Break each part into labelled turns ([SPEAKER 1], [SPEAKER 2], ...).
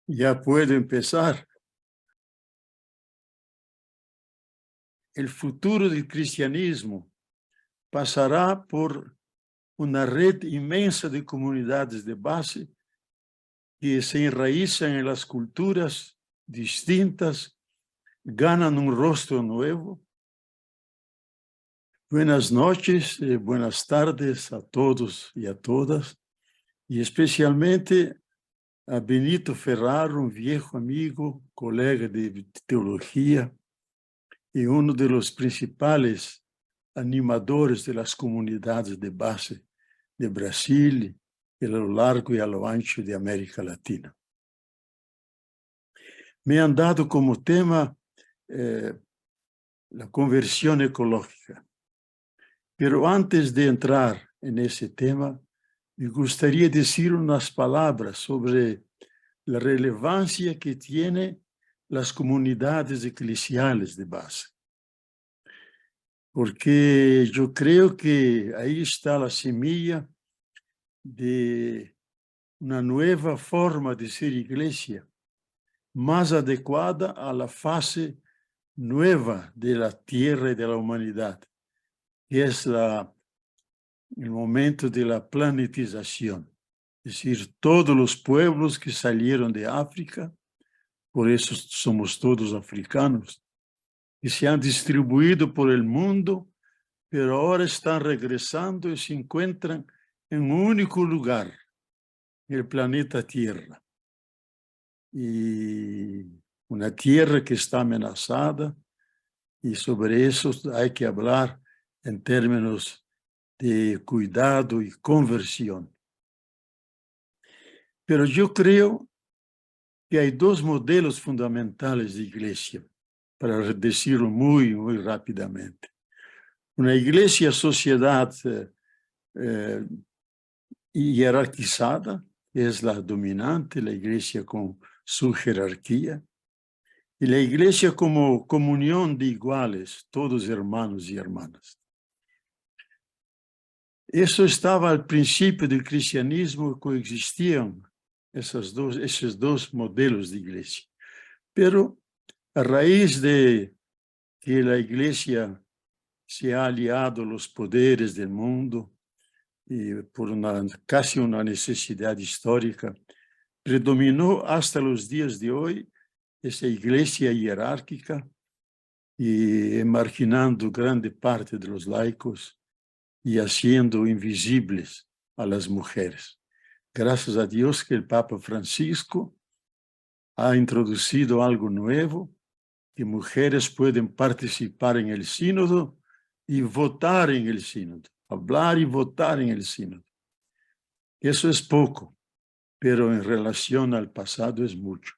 [SPEAKER 1] Ya puedo empezar. El futuro del cristianismo pasará por una red inmensa de comunidades de base que se enraizan en las culturas distintas, ganan un rostro nuevo. Buenas noches, buenas tardes a todos y a todas, y especialmente a Benito Ferraro, un viejo amigo, colega de teología, y uno de los principales animadores de las comunidades de base de Brasil y a lo largo y a lo ancho de América Latina. Me han dado como tema la conversión ecológica. Pero antes de entrar en ese tema, me gustaría decir unas palabras sobre la relevancia que tienen las comunidades eclesiales de base. Porque yo creo que ahí está la semilla de una nueva forma de ser iglesia, más adecuada a la fase nueva de la tierra y de la humanidad, que es el momento de la planetización. Es decir, todos los pueblos que salieron de África, por eso somos todos africanos, que se han distribuido por el mundo, pero ahora están regresando y se encuentran en un único lugar, el planeta Tierra. Y una Tierra que está amenazada, y sobre eso hay que hablar en términos de cuidado y conversión. Pero yo creo que hay dos modelos fundamentales de iglesia, para decirlo muy rápidamente. Una iglesia sociedad jerarquizada, es la dominante, la iglesia con su jerarquía, y la iglesia como comunión de iguales, todos hermanos y hermanas. Eso estaba al principio del cristianismo, coexistían esos dos modelos de iglesia. Pero a raíz de que la iglesia se ha aliado a los poderes del mundo y por casi una necesidad histórica, predominó hasta los días de hoy esa iglesia jerárquica y marginando grande parte de los laicos y haciendo invisibles a las mujeres. Gracias a Dios que el Papa Francisco ha introducido algo nuevo, que mujeres pueden participar en el sínodo y votar en el sínodo, hablar y votar en el sínodo. Eso es poco, pero en relación al pasado es mucho.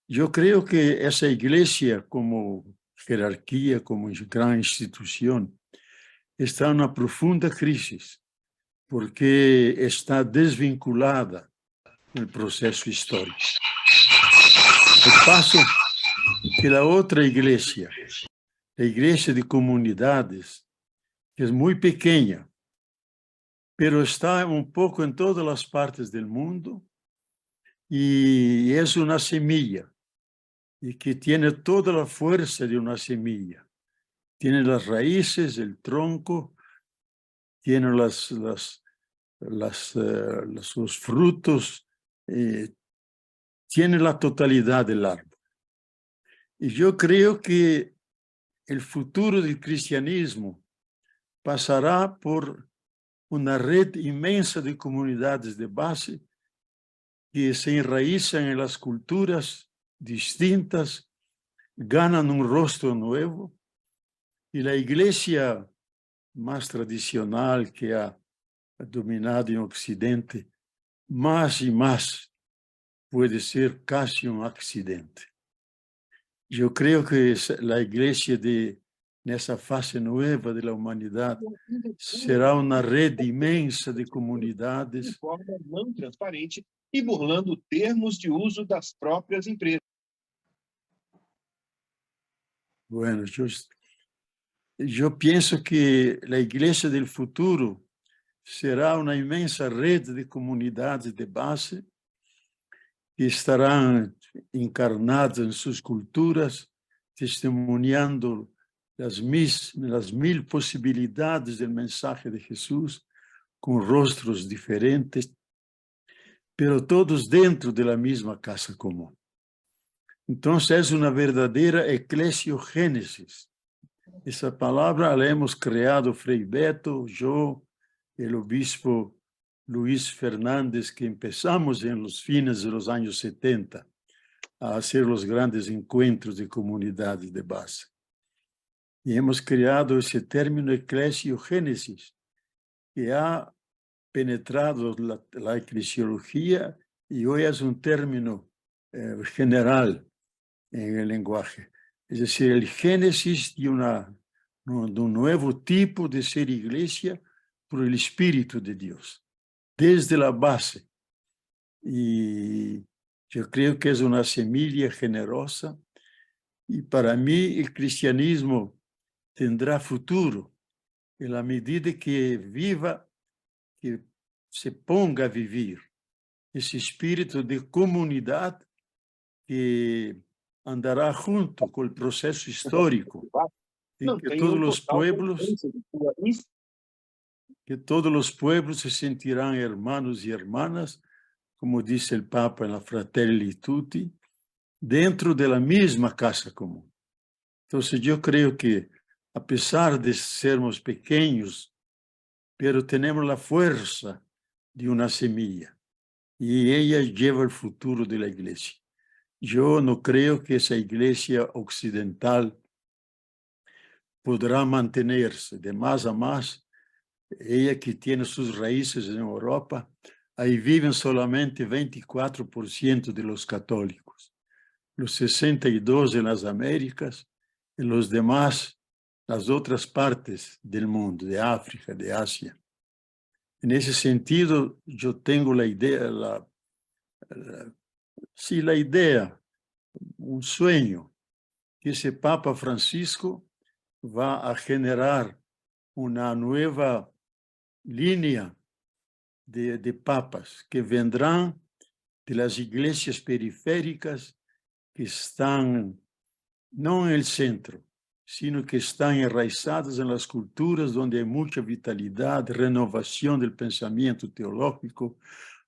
[SPEAKER 1] Yo creo que esa iglesia como jerarquía, como gran institución, está en una profunda crisis, porque está desvinculada del proceso histórico. Al paso que la otra iglesia, la iglesia de comunidades, que es muy pequeña, pero está un poco en todas las partes del mundo y es una semilla y que tiene toda la fuerza de una semilla. Tiene las raíces, el tronco, tiene los frutos, tiene la totalidad del árbol. Y yo creo que el futuro del cristianismo pasará por una red inmensa de comunidades de base que se enraizan en las culturas distintas, ganan un rostro nuevo, y la iglesia más tradicional que ha dominado en Occidente, más y más puede ser casi un accidente. Yo creo que la iglesia en esa fase nueva de la humanidad será una red inmensa de comunidades.
[SPEAKER 2] De forma não transparente e burlando termos de uso das próprias empresas.
[SPEAKER 1] Bueno, yo pienso que la iglesia del futuro será una inmensa red de comunidades de base que estarán encarnadas en sus culturas, testimoniando las mil posibilidades del mensaje de Jesús, con rostros diferentes, pero todos dentro de la misma casa común. Entonces es una verdadera eclesiogénesis. Esa palabra la hemos creado Frei Beto, yo, el obispo Luis Fernández, que empezamos en los fines de los años 70 a hacer los grandes encuentros de comunidades de base. Y hemos creado ese término eclesiogénesis, que ha penetrado la eclesiología y hoy es un término general en el lenguaje. Es decir, el génesis de un nuevo tipo de ser iglesia por el Espíritu de Dios, desde la base. Y yo creo que es una semilla generosa y para mí el cristianismo tendrá futuro en la medida que viva, que se ponga a vivir ese espíritu de comunidad que andará junto con el proceso histórico en que todos los pueblos se sentirán hermanos y hermanas, como dice el Papa en la Fratelli Tutti, dentro de la misma casa común. Entonces yo creo que a pesar de sermos pequeños, pero tenemos la fuerza de una semilla y ella lleva el futuro de la iglesia. Yo no creo que esa iglesia occidental podrá mantenerse de más a más. Ella que tiene sus raíces en Europa, ahí viven solamente 24% de los católicos, los 62% en las Américas y los demás, las otras partes del mundo, de África, de Asia. En ese sentido, yo tengo la idea, un sueño, que ese Papa Francisco va a generar una nueva línea de papas que vendrán de las iglesias periféricas que están no en el centro, sino que están enraizadas en las culturas donde hay mucha vitalidad, renovación del pensamiento teológico,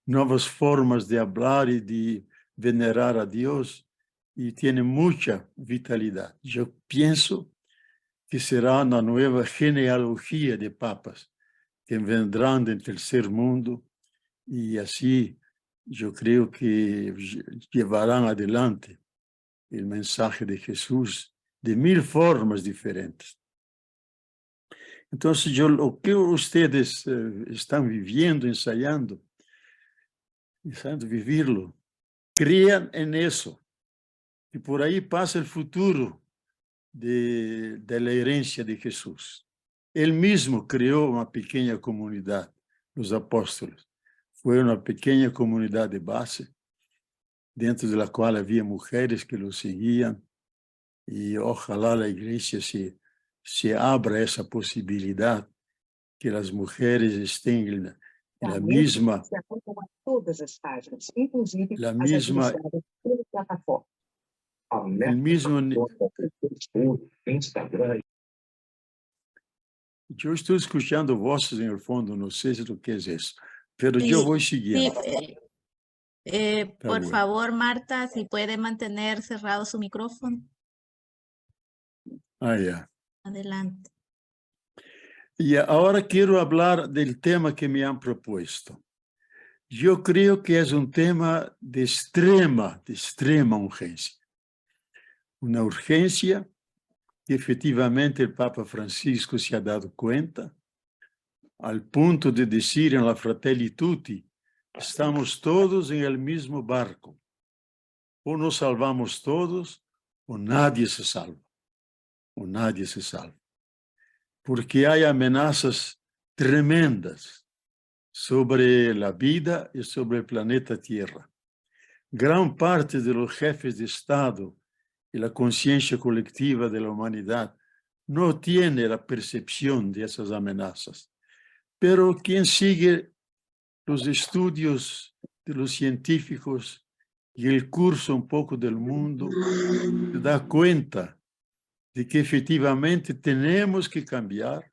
[SPEAKER 1] nuevas formas de hablar y de venerar a Dios, y tiene mucha vitalidad. Yo pienso que será una nueva genealogía de papas que vendrán del tercer mundo y así yo creo que llevarán adelante el mensaje de Jesús de mil formas diferentes. Entonces, lo que ustedes están viviendo, ensayando vivirlo, crean en eso, y por ahí pasa el futuro de la herencia de Jesús. Él mismo creó una pequeña comunidad, los apóstoles. Fue una pequeña comunidad de base, dentro de la cual había mujeres que lo seguían, y ojalá la iglesia se abra esa posibilidad, que las mujeres estén en la misma, el mismo. Yo estoy escuchando voces en el fondo, no sé lo que es eso, pero yo voy siguiendo.
[SPEAKER 3] Por favor, Marta, si puede mantener cerrado su micrófono.
[SPEAKER 1] Ya.
[SPEAKER 3] Adelante.
[SPEAKER 1] Y ahora quiero hablar del tema que me han propuesto. Yo creo que es un tema de extrema urgencia. Una urgencia que efectivamente el Papa Francisco se ha dado cuenta, al punto de decir en la Fratelli Tutti, estamos todos en el mismo barco. O nos salvamos todos, o nadie se salva. O nadie se salva. Porque hay amenazas tremendas sobre la vida y sobre el planeta Tierra. Gran parte de los jefes de Estado y la conciencia colectiva de la humanidad no tiene la percepción de esas amenazas. Pero quien sigue los estudios de los científicos y el curso un poco del mundo, se da cuenta de que efectivamente tenemos que cambiar,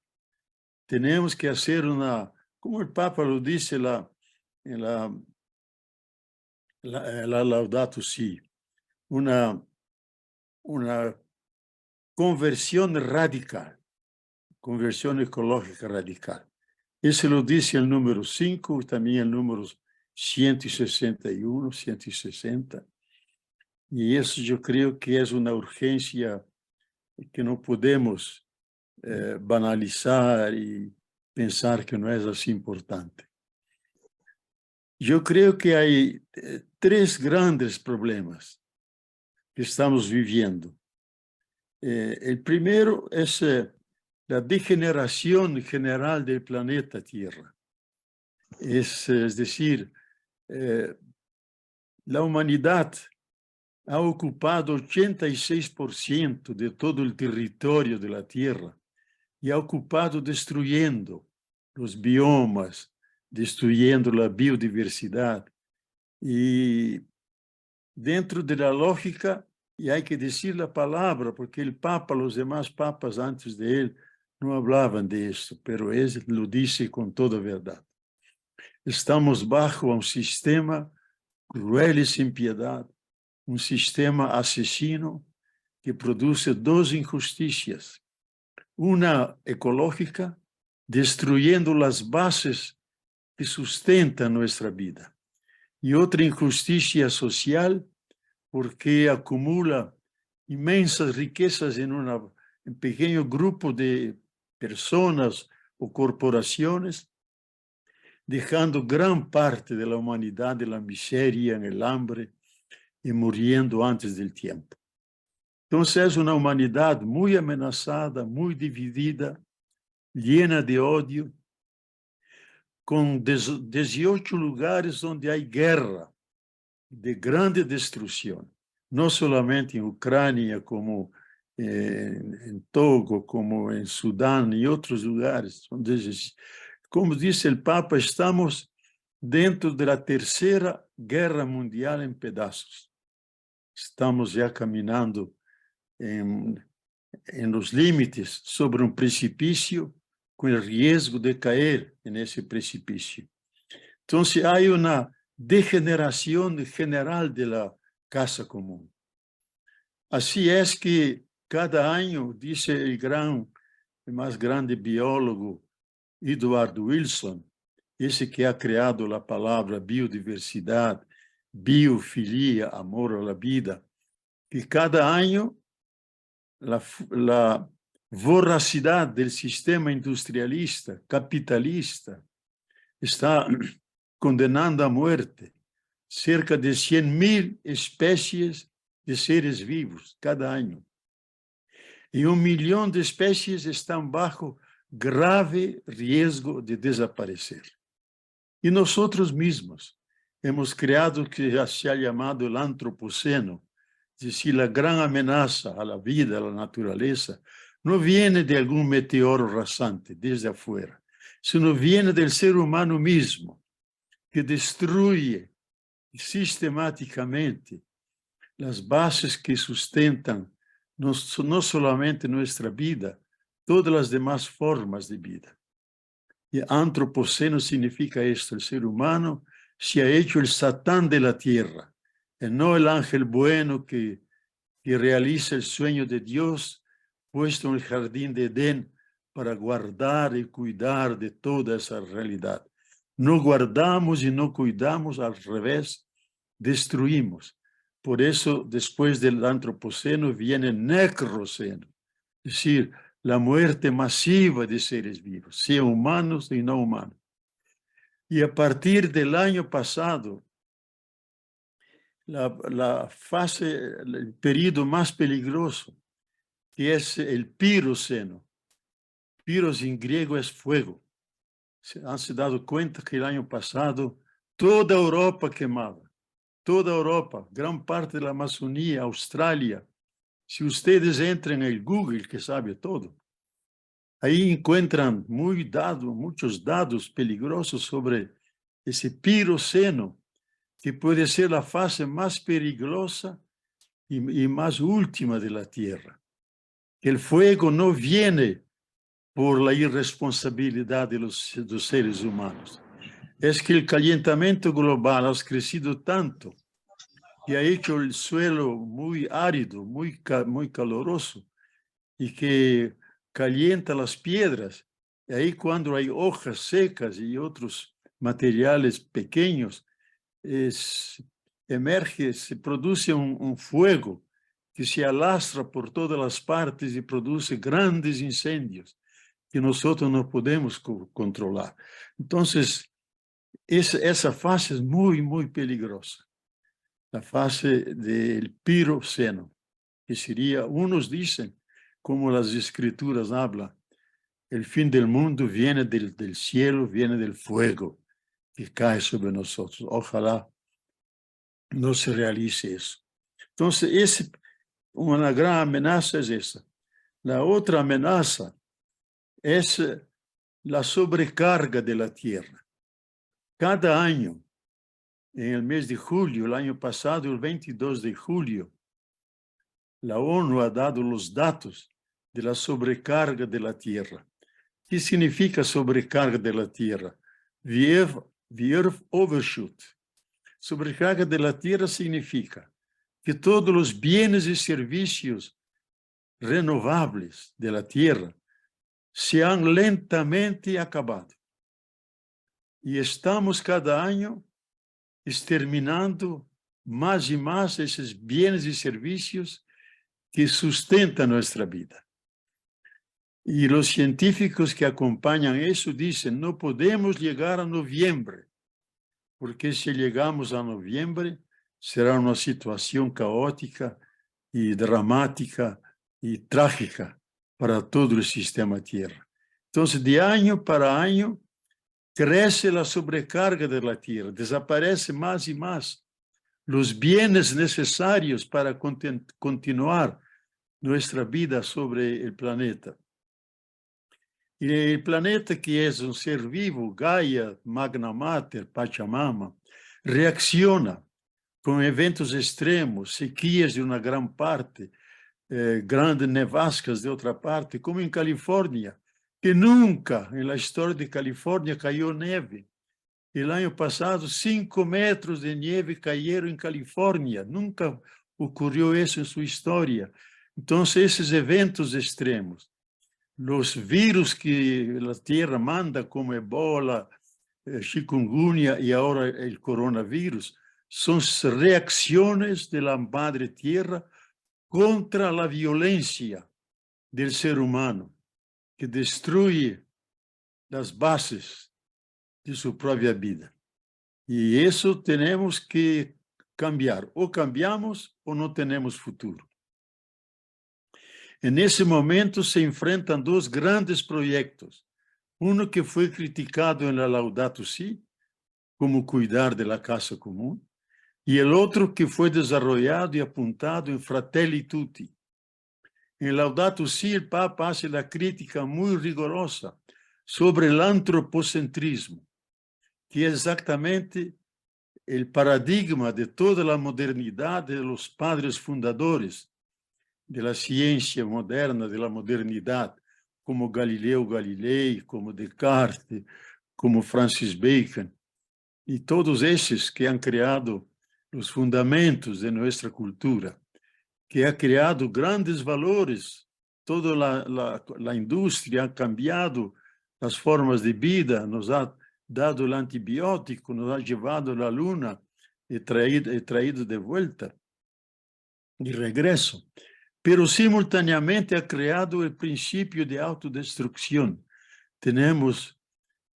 [SPEAKER 1] tenemos que hacer una, como el Papa lo dice en la Laudato Si, una conversión radical, conversión ecológica radical. Ese lo dice el número 5, también el número 161, 160. Y eso yo creo que es una urgencia que no podemos banalizar y pensar que no es así importante. Yo creo que hay tres grandes problemas que estamos viviendo. El primero es la degeneración general del planeta Tierra. Es decir, la humanidad ha ocupado 86% de todo el territorio de la Tierra y ha ocupado destruyendo los biomas, destruyendo la biodiversidad. Y dentro de la lógica, y hay que decir la palabra, porque el Papa, los demás papas antes de él, no hablaban de esto, pero él lo dice con toda verdad. Estamos bajo un sistema cruel y sin piedad, un sistema asesino que produce dos injusticias. Una ecológica, destruyendo las bases que sustentan nuestra vida. Y otra injusticia social, porque acumula inmensas riquezas en un pequeño grupo de personas o corporaciones, dejando gran parte de la humanidad en la miseria, en el hambre y muriendo antes del tiempo. Entonces es una humanidad muy amenazada, muy dividida, llena de odio, con 18 lugares donde hay guerra de grande destrucción, no solamente en Ucrania, como en Togo, como en Sudán y otros lugares. Como dice el Papa, estamos dentro de la tercera guerra mundial en pedazos. Estamos ya caminando en los límites sobre un precipicio con el riesgo de caer en ese precipicio. Entonces hay una degeneración general de la casa común. Así es que cada año, dice el más grande biólogo Edward Wilson, ese que ha creado la palabra biodiversidad, biofilia, amor a la vida, que cada año la voracidad del sistema industrialista, capitalista, está condenando a muerte cerca de 100.000 especies de seres vivos cada año. Y 1 millón de especies están bajo grave riesgo de desaparecer. Y nosotros mismos hemos creado lo que se ha llamado el antropoceno, es decir, la gran amenaza a la vida, a la naturaleza, no viene de algún meteoro rasante desde afuera, sino viene del ser humano mismo, que destruye sistemáticamente las bases que sustentan no solamente nuestra vida, todas las demás formas de vida. Y antropoceno significa esto: el ser humano se ha hecho el Satán de la tierra, y no el ángel bueno que realiza el sueño de Dios puesto en el jardín de Edén para guardar y cuidar de toda esa realidad. No guardamos y no cuidamos, al revés, destruimos. Por eso, después del antropoceno viene el necroceno, es decir, la muerte masiva de seres vivos, sean humanos y no humanos. Y a partir del año pasado, la fase, el periodo más peligroso, que es el piroceno. Piros en griego es fuego. ¿Se han dado cuenta que el año pasado toda Europa quemaba? Toda Europa, gran parte de la Amazonía, Australia. Si ustedes entran en el Google, que sabe todo, ahí encuentran muchos dados peligrosos sobre ese piroceno, que puede ser la fase más peligrosa y más última de la Tierra. El fuego no viene por la irresponsabilidad de los seres humanos. Es que el calentamiento global ha crecido tanto que ha hecho el suelo muy árido, muy caloroso, y que calienta las piedras. Y ahí cuando hay hojas secas y otros materiales pequeños, emerge, se produce un fuego que se alastra por todas las partes y produce grandes incendios que nosotros no podemos controlar. Entonces, esa fase es muy, muy peligrosa. La fase del piroceno, que sería, unos dicen, como las escrituras hablan, el fin del mundo viene del cielo, viene del fuego que cae sobre nosotros. Ojalá no se realice eso. Entonces, una gran amenaza es esa. La otra amenaza es la sobrecarga de la tierra. Cada año, en el mes de julio, el año pasado, el 22 de julio, la ONU ha dado los datos de la sobrecarga de la tierra. ¿Qué significa sobrecarga de la tierra? The earth overshoot. Sobrecarga de la tierra significa que todos los bienes y servicios renovables de la tierra se han lentamente acabado. Y estamos cada año exterminando más y más esos bienes y servicios que sustentan nuestra vida. Y los científicos que acompañan eso dicen, no podemos llegar a noviembre, porque si llegamos a noviembre, será una situación caótica y dramática y trágica para todo el sistema Tierra. Entonces, de año para año, crece la sobrecarga de la Tierra, desaparece más y más los bienes necesarios para continuar nuestra vida sobre el planeta. Y el planeta, que es un ser vivo, Gaia, Magna Mater, Pachamama, reacciona con eventos extremos, sequías de una gran parte, grandes nevascas de otra parte, como en California, que nunca en la historia de California cayó nieve. El año pasado, 5 metros de nieve cayeron en California. Nunca ocurrió eso en su historia. Entonces, esos eventos extremos, los virus que la Tierra manda, como Ebola, chikungunya y ahora el coronavirus, son reacciones de la Madre Tierra contra la violencia del ser humano, que destruye las bases de su propia vida. Y eso tenemos que cambiar. O cambiamos o no tenemos futuro. En ese momento se enfrentan dos grandes proyectos. Uno que fue criticado en la Laudato Si, como cuidar de la casa común, y el otro que fue desarrollado y apuntado en Fratelli Tutti. En Laudato Si, el Papa hace la crítica muy rigurosa sobre el antropocentrismo, que es exactamente el paradigma de toda la modernidad de los padres fundadores de la ciencia moderna, de la modernidad, como Galileo Galilei, como Descartes, como Francis Bacon, y todos esos que han creado los fundamentos de nuestra cultura, que ha creado grandes valores, toda la industria ha cambiado las formas de vida, nos ha dado el antibiótico, nos ha llevado a la luna y traído de vuelta, de regreso. Pero simultaneamente ha creado el principio de autodestrucción. Tenemos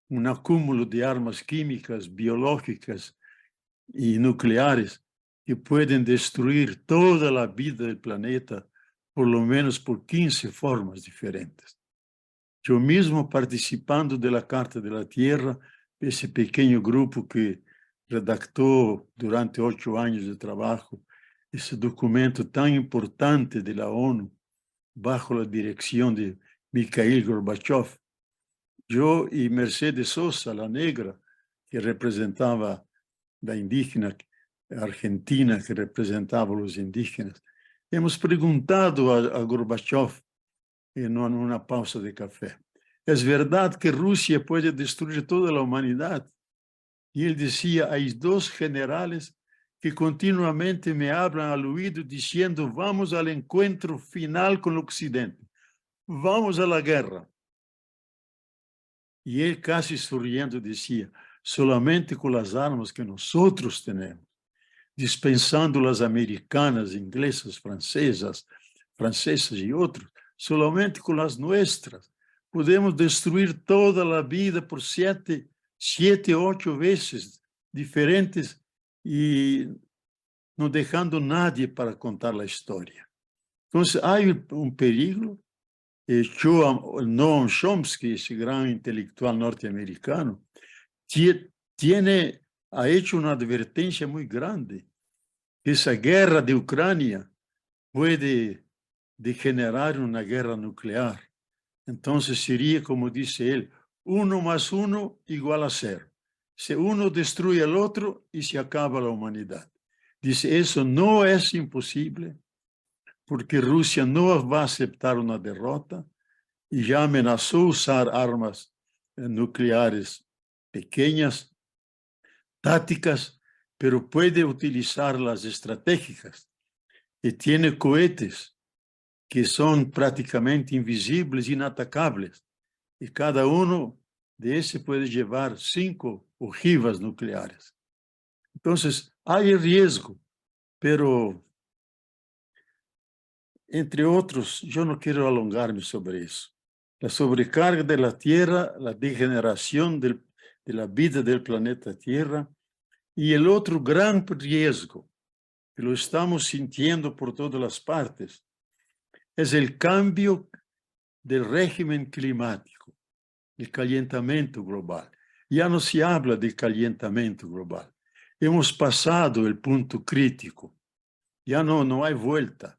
[SPEAKER 1] un acúmulo de armas químicas, biológicas y nucleares que pueden destruir toda la vida del planeta, por lo menos por 15 formas diferentes. Yo mismo, participando de la Carta de la Tierra, ese pequeño grupo que redactó durante 8 años de trabajo ese documento tan importante de la ONU, bajo la dirección de Mikhail Gorbachev, yo y Mercedes Sosa, la negra, que representaba la indígena Argentina, que representaba a los indígenas. Hemos preguntado a Gorbachev en una pausa de café, ¿es verdad que Rusia puede destruir toda la humanidad? Y él decía, hay dos generales que continuamente me hablan al oído diciendo, vamos al encuentro final con el Occidente, vamos a la guerra. Y él casi sonriendo decía, solamente con las armas que nosotros tenemos, dispensando las americanas, inglesas, francesas y otros, solamente con las nuestras, podemos destruir toda la vida por 7, 8 veces diferentes y no dejando nadie para contar la historia. Entonces hay un peligro. Noam Chomsky, ese gran intelectual norteamericano, ha hecho una advertencia muy grande. Esa guerra de Ucrania puede degenerar en una guerra nuclear. Entonces sería, como dice él, 1 más 1 igual a 0. Si uno destruye al otro y se acaba la humanidad. Dice, eso no es imposible, porque Rusia no va a aceptar una derrota y ya amenazó usar armas nucleares pequeñas, tácticas, pero puede utilizarlas estratégicas. Y tiene cohetes que son prácticamente invisibles, inatacables. Y cada uno de esos puede llevar 5 ojivas nucleares. Entonces, hay riesgo, pero, entre otros, yo no quiero alongarme sobre eso. La sobrecarga de la Tierra, la degeneración de la vida del planeta Tierra, y el otro gran riesgo, que lo estamos sintiendo por todas las partes, es el cambio del régimen climático, el calentamiento global. Ya no se habla de calentamiento global. Hemos pasado el punto crítico. Ya no hay vuelta.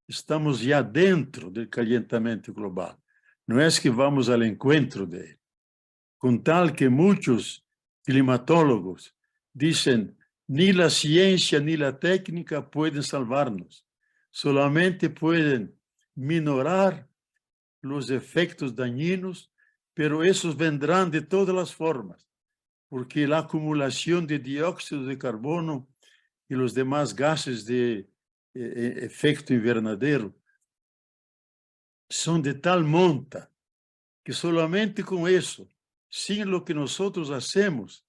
[SPEAKER 1] Estamos ya dentro del calentamiento global. No es que vamos al encuentro de él. Con tal que muchos climatólogos dicen, ni la ciencia ni la técnica pueden salvarnos. Solamente pueden minorar los efectos dañinos, pero esos vendrán de todas las formas, porque la acumulación de dióxido de carbono y los demás gases de efecto invernadero son de tal monta que solamente con eso, sin lo que nosotros hacemos,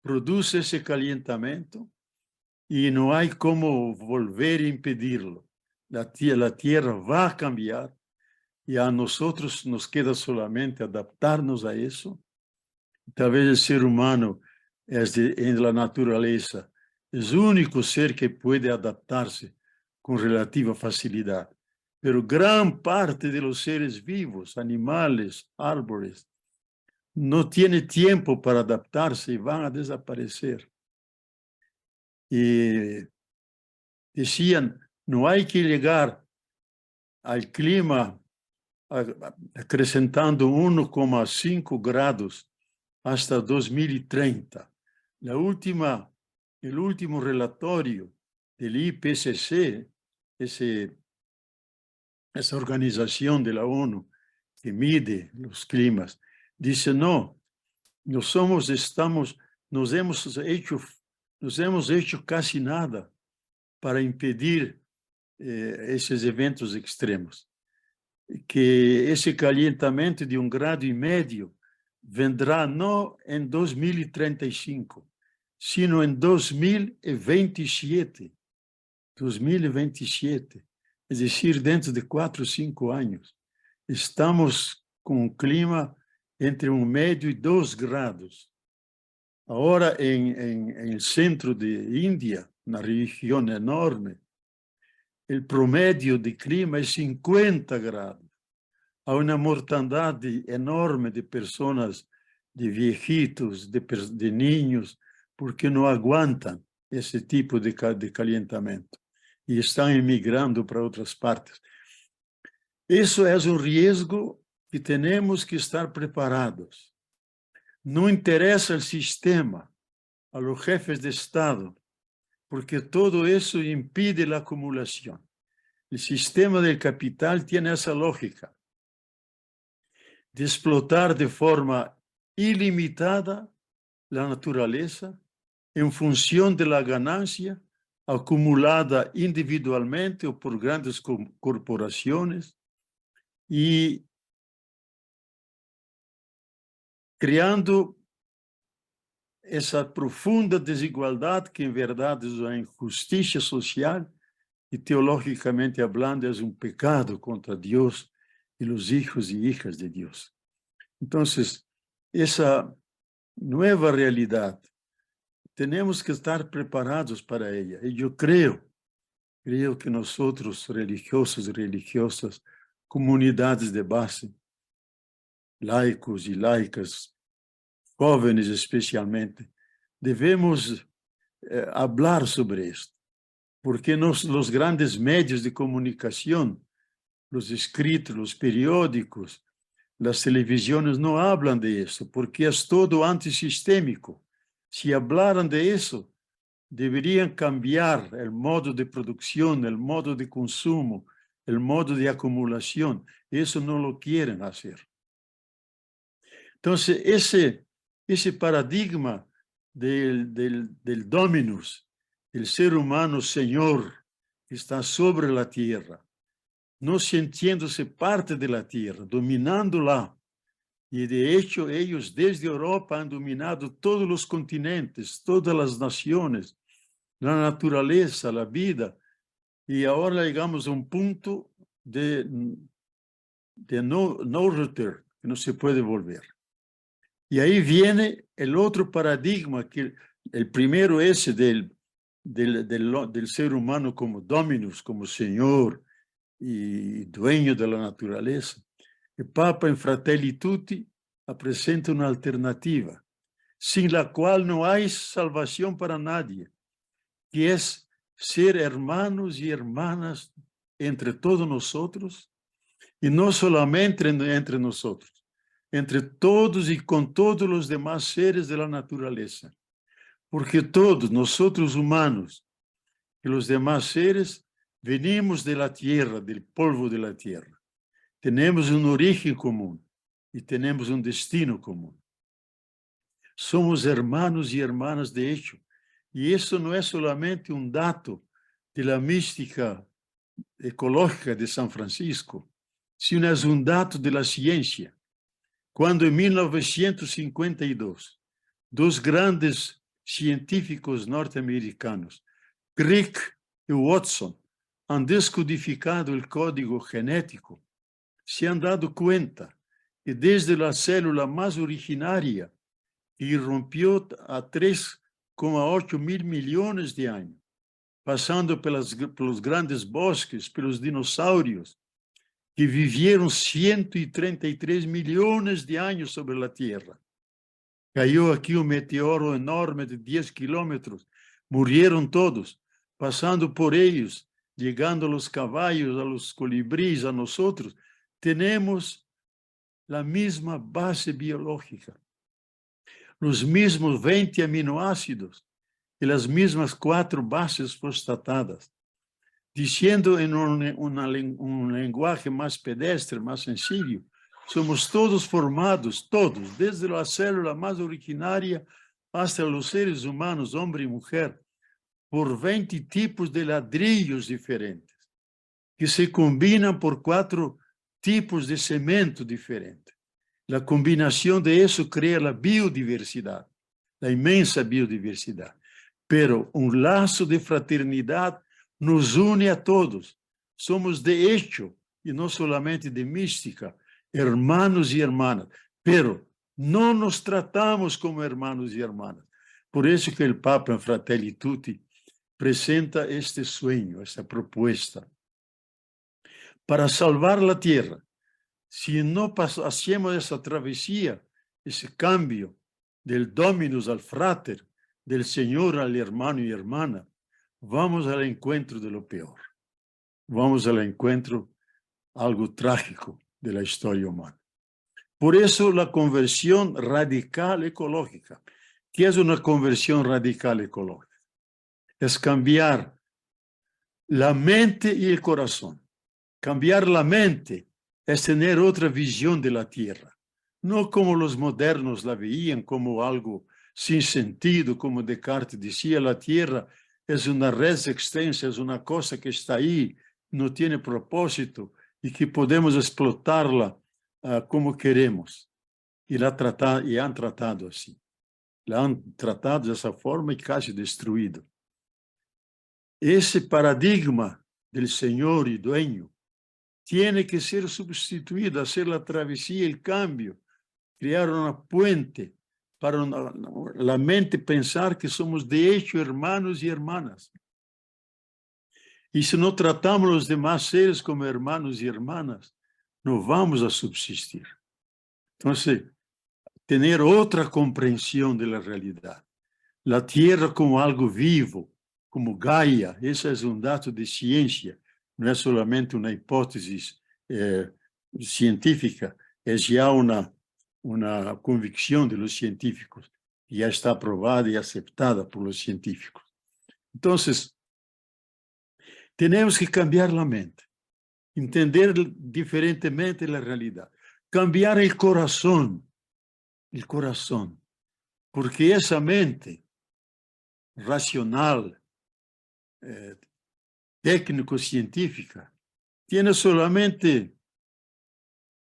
[SPEAKER 1] produce ese calentamiento y no hay cómo volver a impedirlo. La tierra va a cambiar y a nosotros nos queda solamente adaptarnos a eso. Talvez el ser humano en la naturaleza es el único ser que puede adaptarse con relativa facilidad. Pero gran parte de los seres vivos, animales, árboles, no tiene tiempo para adaptarse y van a desaparecer. Y decían, no hay que llegar al clima acrescentando 1,5 grados hasta 2030. El último relatorio del IPCC, esa organización de la ONU que mide los climas, dice no, nos hemos hecho casi nada para impedir esos eventos extremos. Que ese calentamiento de 1,5 grados vendrá no en 2035, sino en 2027. 2027, es decir, dentro de 4 o 5 años. Estamos con un clima entre 1,5 y 2 grados. Ahora, en el centro de India, una región enorme, el promedio de clima es 50 grados. Hay una mortandad enorme de personas, de viejitos, de niños, porque no aguantan ese tipo de calentamiento y están emigrando para otras partes. Eso es un riesgo que tenemos que estar preparados. No interesa el sistema, a los jefes de Estado, porque todo eso impide la acumulación. El sistema del capital tiene esa lógica de explotar de forma ilimitada la naturaleza en función de la ganancia acumulada individualmente o por grandes corporaciones y creando essa profunda desigualdade que, em verdade, é uma injustiça social e, teologicamente falando, é um pecado contra Deus e os hijos e hijas de Deus. Então, essa nova realidade, temos que estar preparados para ela. E eu creio que nós, religiosos e religiosas, comunidades de base, laicos e laicas, jóvenes especialmente, devemos hablar sobre esto, porque los grandes medios de comunicación, los escritos, los periódicos, las televisiones no hablan de eso, porque es todo antisistémico. Si hablaran de eso, deberían cambiar el modo de producción, el modo de consumo, el modo de acumulación. Eso no lo quieren hacer. Entonces, ese paradigma del dominus, el ser humano señor que está sobre la tierra, no sintiéndose parte de la tierra, dominándola. Y de hecho, ellos desde Europa han dominado todos los continentes, todas las naciones, la naturaleza, la vida. Y ahora llegamos a un punto de no return, que no se puede volver. Y ahí viene el otro paradigma, que el primero ese del ser humano como dominus, como señor y dueño de la naturaleza. El Papa en Fratelli Tutti presenta una alternativa, sin la cual no hay salvación para nadie, que es ser hermanos y hermanas entre todos nosotros, y no solamente entre nosotros, entre todos y con todos los demás seres de la naturaleza. Porque todos, nosotros humanos y los demás seres, venimos de la tierra, del polvo de la tierra. Tenemos un origen común y tenemos un destino común. Somos hermanos y hermanas de hecho. Y eso no es solamente un dato de la mística ecológica de San Francisco, sino es un dato de la ciencia. Cuando en 1952, dos grandes científicos norte-americanos, Crick y Watson, han descodificado el código genético, se han dado cuenta que desde la célula más originaria, que irrumpió a 3,8 mil millones de años, pasando pelos grandes bosques, pelos dinosaurios, que vivieron 133 millones de años sobre la Tierra. Cayó aquí un meteoro enorme de 10 kilómetros, murieron todos, pasando por ellos, llegando a los caballos, a los colibríes, a nosotros. Tenemos la misma base biológica, los mismos 20 aminoácidos y las mismas 4 bases fosfatadas. Diciendo en un lenguaje más pedestre, más sencillo, somos todos formados, todos, desde la célula más originaria hasta los seres humanos, hombre y mujer, por 20 tipos de ladrillos diferentes, que se combinan por 4 tipos de cemento diferentes. La combinación de eso crea la biodiversidad, la inmensa biodiversidad. Pero un lazo de fraternidad nos une a todos. Somos de hecho, y no solamente de mística, hermanos y hermanas. Pero no nos tratamos como hermanos y hermanas. Por eso que el Papa en Fratelli Tutti presenta este sueño, esta propuesta. Para salvar la tierra, si no hacemos esa travesía, ese cambio del dominus al frater, del Señor al hermano y hermana, vamos al encuentro de lo peor. Vamos al encuentro algo trágico de la historia humana. Por eso la conversión radical ecológica. ¿Qué es una conversión radical ecológica? es cambiar la mente y el corazón. Cambiar la mente es tener otra visión de la tierra, no como los modernos la veían, como algo sin sentido, como Descartes decía, la tierra es una red extensa, es una cosa que está ahí, no tiene propósito y que podemos explotarla como queremos. Y han tratado así. La han tratado de esa forma y casi destruido. Ese paradigma del Señor y dueño tiene que ser sustituido, hacer la travesía, el cambio, crear una puente para la mente pensar que somos de hecho hermanos y hermanas. Y si no tratamos a los demás seres como hermanos y hermanas, no vamos a subsistir. Entonces, tener otra comprensión de la realidad. La tierra como algo vivo, como Gaia, ese es un dato de ciencia, no es solamente una hipótesis científica, es ya una convicción de los científicos, ya está aprobada y aceptada por los científicos. Entonces, tenemos que cambiar la mente, entender diferentemente la realidad, cambiar el corazón, porque esa mente racional, técnico-científica, tiene solamente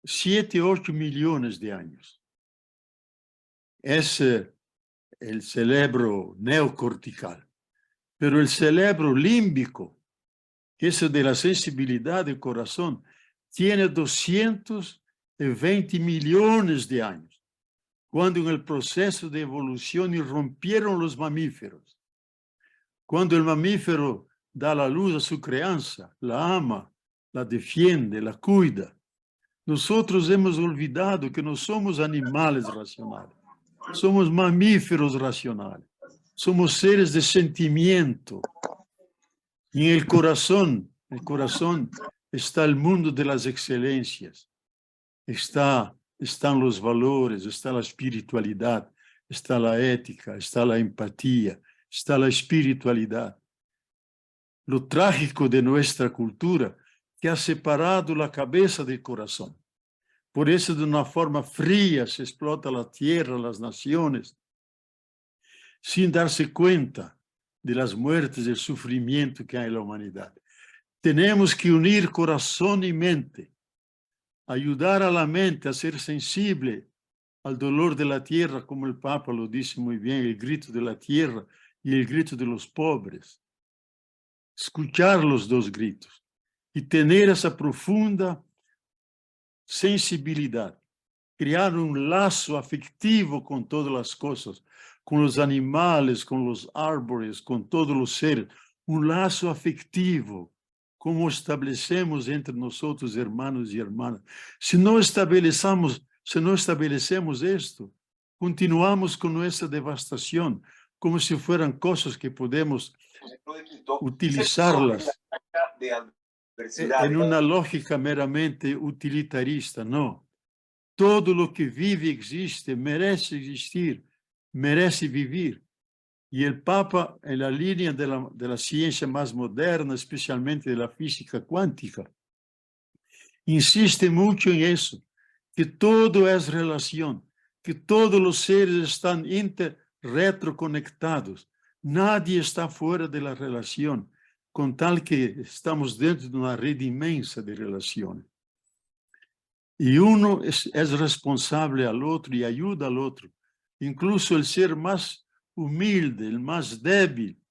[SPEAKER 1] 7, 8 millones de años. Es el cerebro neocortical. Pero el cerebro límbico, ese de la sensibilidad del corazón, tiene 220 millones de años, cuando en el proceso de evolución irrumpieron los mamíferos. Cuando el mamífero da la luz a su crianza, la ama, la defiende, la cuida. Nosotros hemos olvidado que no somos animales racionales, somos mamíferos racionales, somos seres de sentimiento. Y en el corazón está el mundo de las excelencias, están los valores, está la espiritualidad, está la ética, está la empatía, está la espiritualidad. Lo trágico de nuestra cultura que ha separado la cabeza del corazón. Por eso de una forma fría se explota la tierra, las naciones, sin darse cuenta de las muertes y el sufrimiento que hay en la humanidad. Tenemos que unir corazón y mente, ayudar a la mente a ser sensible al dolor de la tierra, como el Papa lo dice muy bien, el grito de la tierra y el grito de los pobres. Escuchar los dos gritos y tener esa profunda sensibilidad, crear un lazo afectivo con todas las cosas, con los animales, con los árboles, con todos los seres, un lazo afectivo, como establecemos entre nosotros, hermanos y hermanas. Si no establecemos esto, continuamos con nuestra devastación, como si fueran cosas que podemos utilizarlas en una lógica meramente utilitarista, no. Todo lo que vive existe, merece existir, merece vivir. Y el Papa, en la línea de la ciencia más moderna, especialmente de la física cuántica, insiste mucho en eso, que todo es relación, que todos los seres están retroconectados. Nadie está fuera de la relación, con tal que estamos dentro de una red inmensa de relaciones. Y uno es responsable al otro y ayuda al otro. Incluso el ser más humilde, el más débil,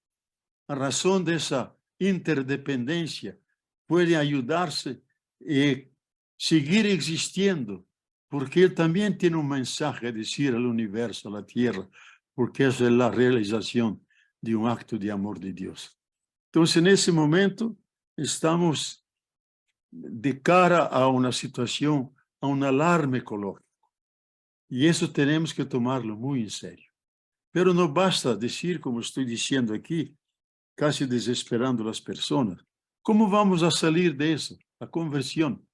[SPEAKER 1] a razón de esa interdependencia, puede ayudarse y seguir existiendo, porque él también tiene un mensaje a decir al universo, a la tierra, porque esa es la realización de un acto de amor de Dios. Entonces, en ese momento, estamos de cara a una situación, a un alarme ecológico. Y eso tenemos que tomarlo muy en serio. Pero no basta decir, como estoy diciendo aquí, casi desesperando a las personas. ¿Cómo vamos a salir de eso? La conversión.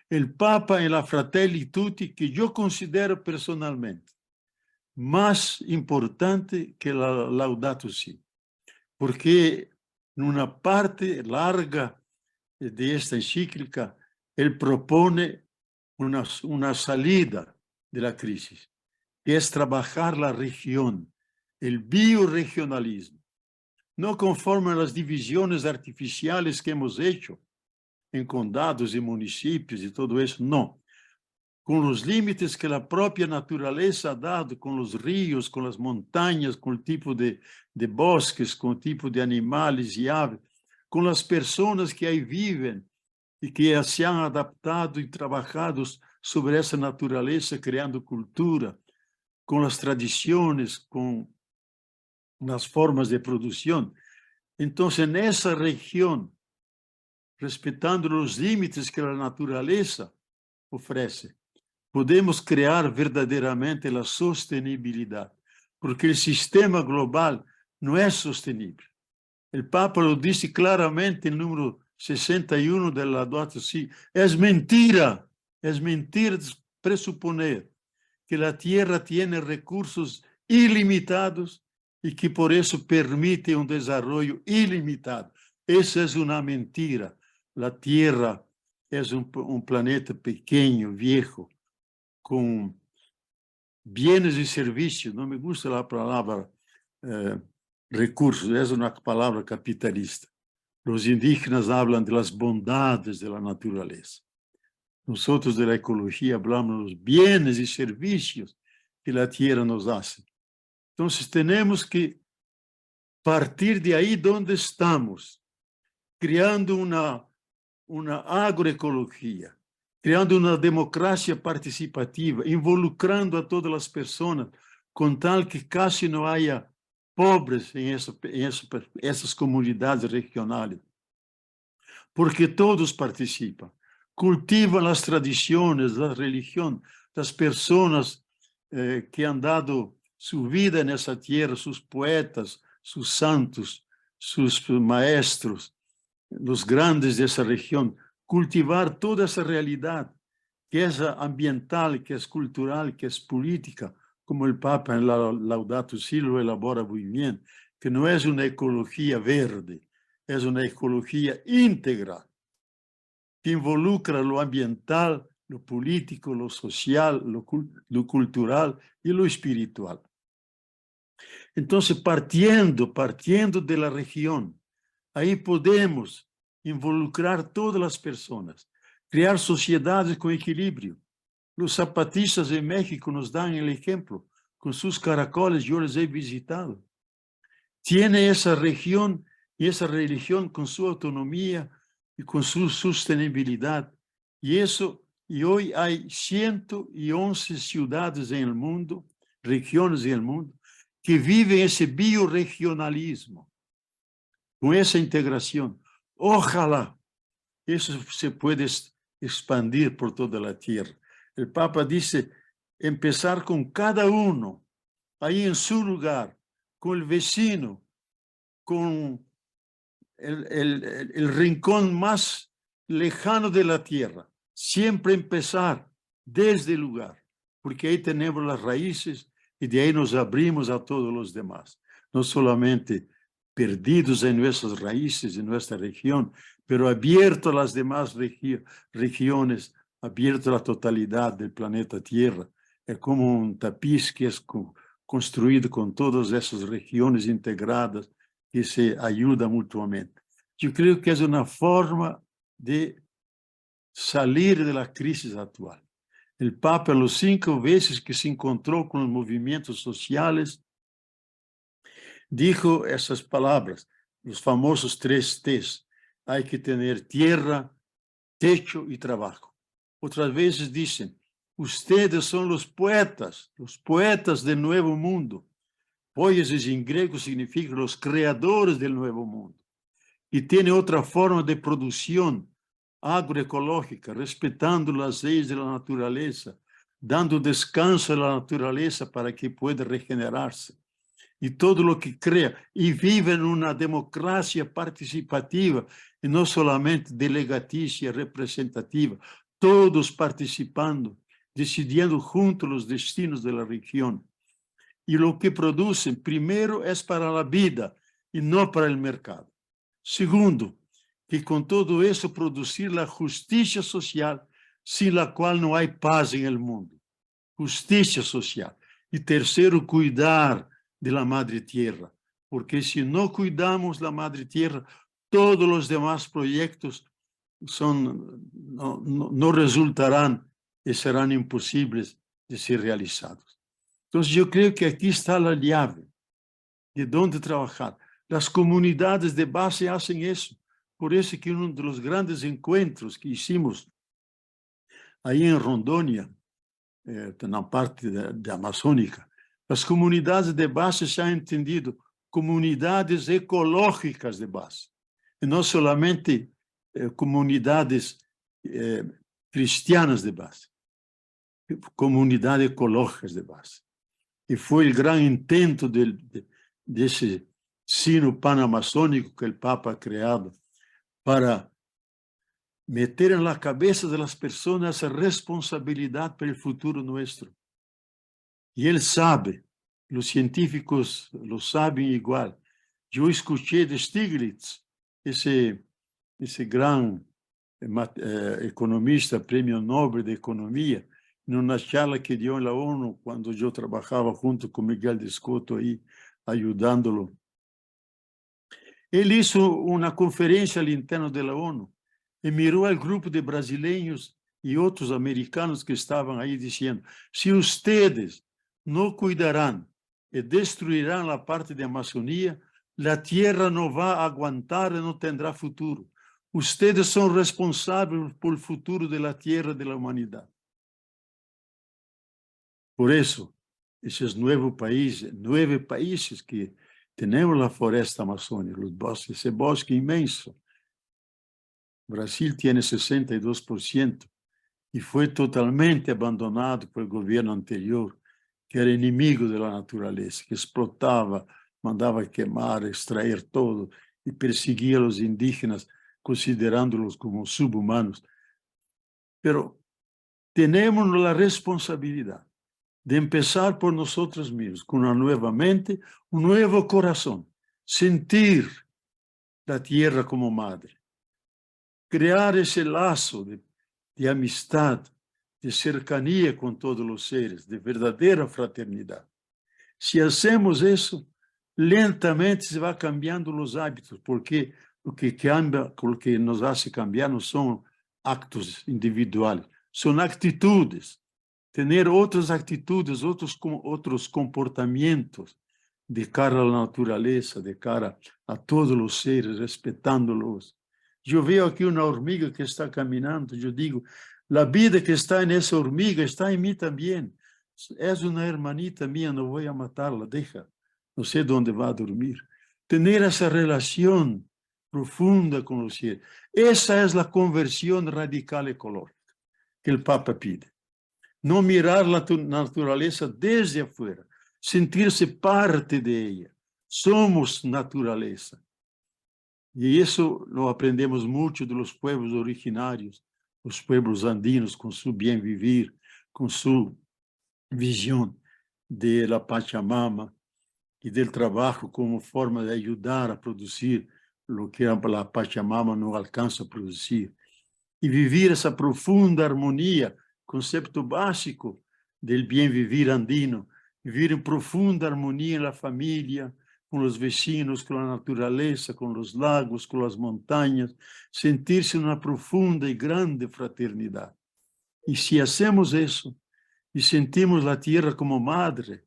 [SPEAKER 1] El Papa en la Fratelli Tutti, que yo considero personalmente más importante que la Laudato Si. porque en una parte larga de esta encíclica, él propone una salida de la crisis, que es trabajar la región, el bioregionalismo, no conforme a las divisiones artificiales que hemos hecho en condados y municipios y todo eso, no. Con los límites que la propia naturaleza ha dado, con los ríos, con las montañas, con el tipo de bosques, con el tipo de animales y aves, con las personas que ahí viven y que se han adaptado y trabajado sobre esa naturaleza, creando cultura, con las tradiciones, con las formas de producción. Entonces, en esa región, respetando los límites que la naturaleza ofrece, podemos crear verdadeiramente a sostenibilidade, porque o sistema global não é sostenível. O Papa lo disse claramente no número 61 da Laudato Si. É mentira presuponer que a Terra tem recursos ilimitados e que por isso permite desenvolvimento ilimitado. Essa é uma mentira. A Terra é planeta pequeno, viejo, com bienes e serviços, não me gusta a palavra recursos, é uma palavra capitalista. Os indígenas falam das bondades da natureza. Nós, da ecologia, falamos dos bienes e serviços que a terra nos hace. Então, temos que partir de aí onde estamos, criando uma agroecologia, criando uma democracia participativa, involucrando a todas as pessoas, com tal que quase não haja pobres em essas comunidades regionais, porque todos participam, cultivam as tradições, a religião das pessoas que han dado sua vida nessa terra, seus poetas, seus santos, seus maestros, os grandes dessa região, cultivar toda essa realidade, que é ambiental, que é cultural, que é política, como o Papa em Laudato Si lo elabora muito bem, que não é uma ecologia verde, é uma ecologia íntegra, que involucra lo ambiental, lo político, lo social, lo cultural e lo espiritual. Então, partindo da região, aí podemos involucrar todas as pessoas, criar sociedades com equilíbrio. Os zapatistas em México nos dão o exemplo, com seus caracoles, eu os he visitado. Tiene essa região e essa religião com sua autonomia e com sua sustentabilidade. E hoje há 111 cidades no mundo, regiões no mundo, que vivem esse bioregionalismo, com essa integração. Ojalá isso se pueda expandir por toda a terra. O Papa disse, empezar com cada aí em seu lugar, com o vecino, com o rincón mais lejano da terra. Sempre empezar desde o lugar, porque aí temos as raízes e de aí nos abrimos a todos os demás. Não solamente perdidos em nossas raízes, em nossa região, pero abierto a las demás regiones, abierto a la totalidad del planeta Tierra. É como um tapiz que é construído com todas essas regiões integradas que se ajudam mutuamente. Eu creio que é uma forma de sair da crise atual. O Papa, as 5 vezes que se encontrou com os movimentos sociais, dijo essas palavras, os famosos 3 T's. Há que ter terra, techo e trabalho. Outras vezes dizem, ustedes são os poetas do novo mundo. Poesis em grego significa os criadores do novo mundo. E tem outra forma de produção agroecológica, respeitando as leis da natureza, dando descanso à natureza para que pueda regenerar-se. E todo o que cria, e vive em uma democracia participativa, e não somente delegatícia representativa, todos participando, decidindo juntos os destinos da região. E o que produzem, primeiro, é para a vida, y no para el mercado. Segundo, que con todo eso producir la justicia social sin la cual no hay paz en el mundo. Justicia social. Y tercero, cuidar de la madre tierra, porque si no cuidamos la madre tierra, todos los demás proyectos no resultarán y serán imposibles de ser realizados. Entonces yo creo que aquí está la llave de dónde trabajar. Las comunidades de base hacen eso. Por eso que uno de los grandes encuentros que hicimos ahí en Rondônia, en la parte de amazónica, las comunidades de base se han entendido comunidades ecológicas de base, y no solamente comunidades cristianas de base, comunidades ecológicas de base. Y fue el gran intento de ese sino panamazónico que el Papa ha creado para meter en la cabeza de las personas esa responsabilidad para el futuro nuestro. Y él sabe, los científicos lo saben igual. Yo escuché de Stiglitz, ese gran economista, premio Nobel de Economía, en una charla que dio en la ONU cuando yo trabajaba junto con Miguel de Escoto ahí, ayudándolo. Él hizo una conferencia al interno de la ONU y miró al grupo de brasileños y otros americanos que estaban ahí diciendo, si ustedes no cuidarán y destruirán la parte de Amazonía, la tierra no va a aguantar y no tendrá futuro. Ustedes son responsables por el futuro de la tierra de la humanidad. Por eso, esos 9 países que tenemos la floresta amazónica, los bosques, ese bosque inmenso. Brasil tiene 62% y fue totalmente abandonado por el gobierno anterior, que era enemigo de la naturaleza, que explotaba, mandaba quemar, extraer todo y perseguía a los indígenas, considerándolos como subhumanos. Pero tenemos la responsabilidad de empezar por nosotros mismos, con una nueva mente, un nuevo corazón, sentir la tierra como madre, crear ese lazo de amistad, de cercanía con todos los seres, de verdadera fraternidad. Si hacemos eso, lentamente se va cambiando los hábitos, porque lo que cambia, lo que nos hace cambiar no son actos individuales, son actitudes. Tener otras actitudes, otros comportamientos de cara a la naturaleza, de cara a todos los seres, respetándolos. Yo veo aquí una hormiga que está caminando, yo digo, la vida que está en esa hormiga está en mí también. Es una hermanita mía, no voy a matarla, deja, no sé dónde va a dormir. Tener esa relación profunda con los seres. Esa es la conversión radical ecológica que el Papa pide. No mirar la naturaleza desde afuera, sentirse parte de ella. Somos naturaleza. Y eso lo aprendemos mucho de los pueblos originarios, los pueblos andinos, con su bien vivir, con su visión de la Pachamama y del trabajo como forma de ayudar a producir lo que la Pachamama no alcanza a producir. Y vivir esa profunda armonía, concepto básico del bien vivir andino, vivir en profunda armonía en la familia, con los vecinos, con la naturaleza, con los lagos, con las montañas, sentirse en una profunda y grande fraternidad. Y si hacemos eso, y sentimos la tierra como madre,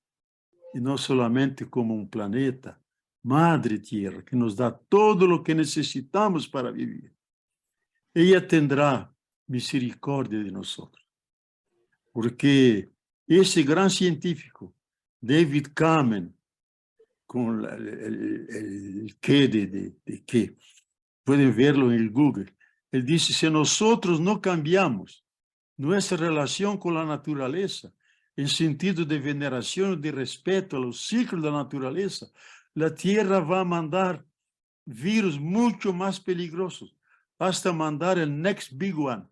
[SPEAKER 1] y no solamente como un planeta, madre tierra, que nos da todo lo que necesitamos para vivir, ella tendrá misericordia de nosotros. Porque ese gran científico, David Kamen, con el qué de qué, pueden verlo en el Google, él dice, si nosotros no cambiamos nuestra relación con la naturaleza, en sentido de veneración, de respeto a los ciclos de la naturaleza, la Tierra va a mandar virus mucho más peligrosos, hasta mandar el next big one,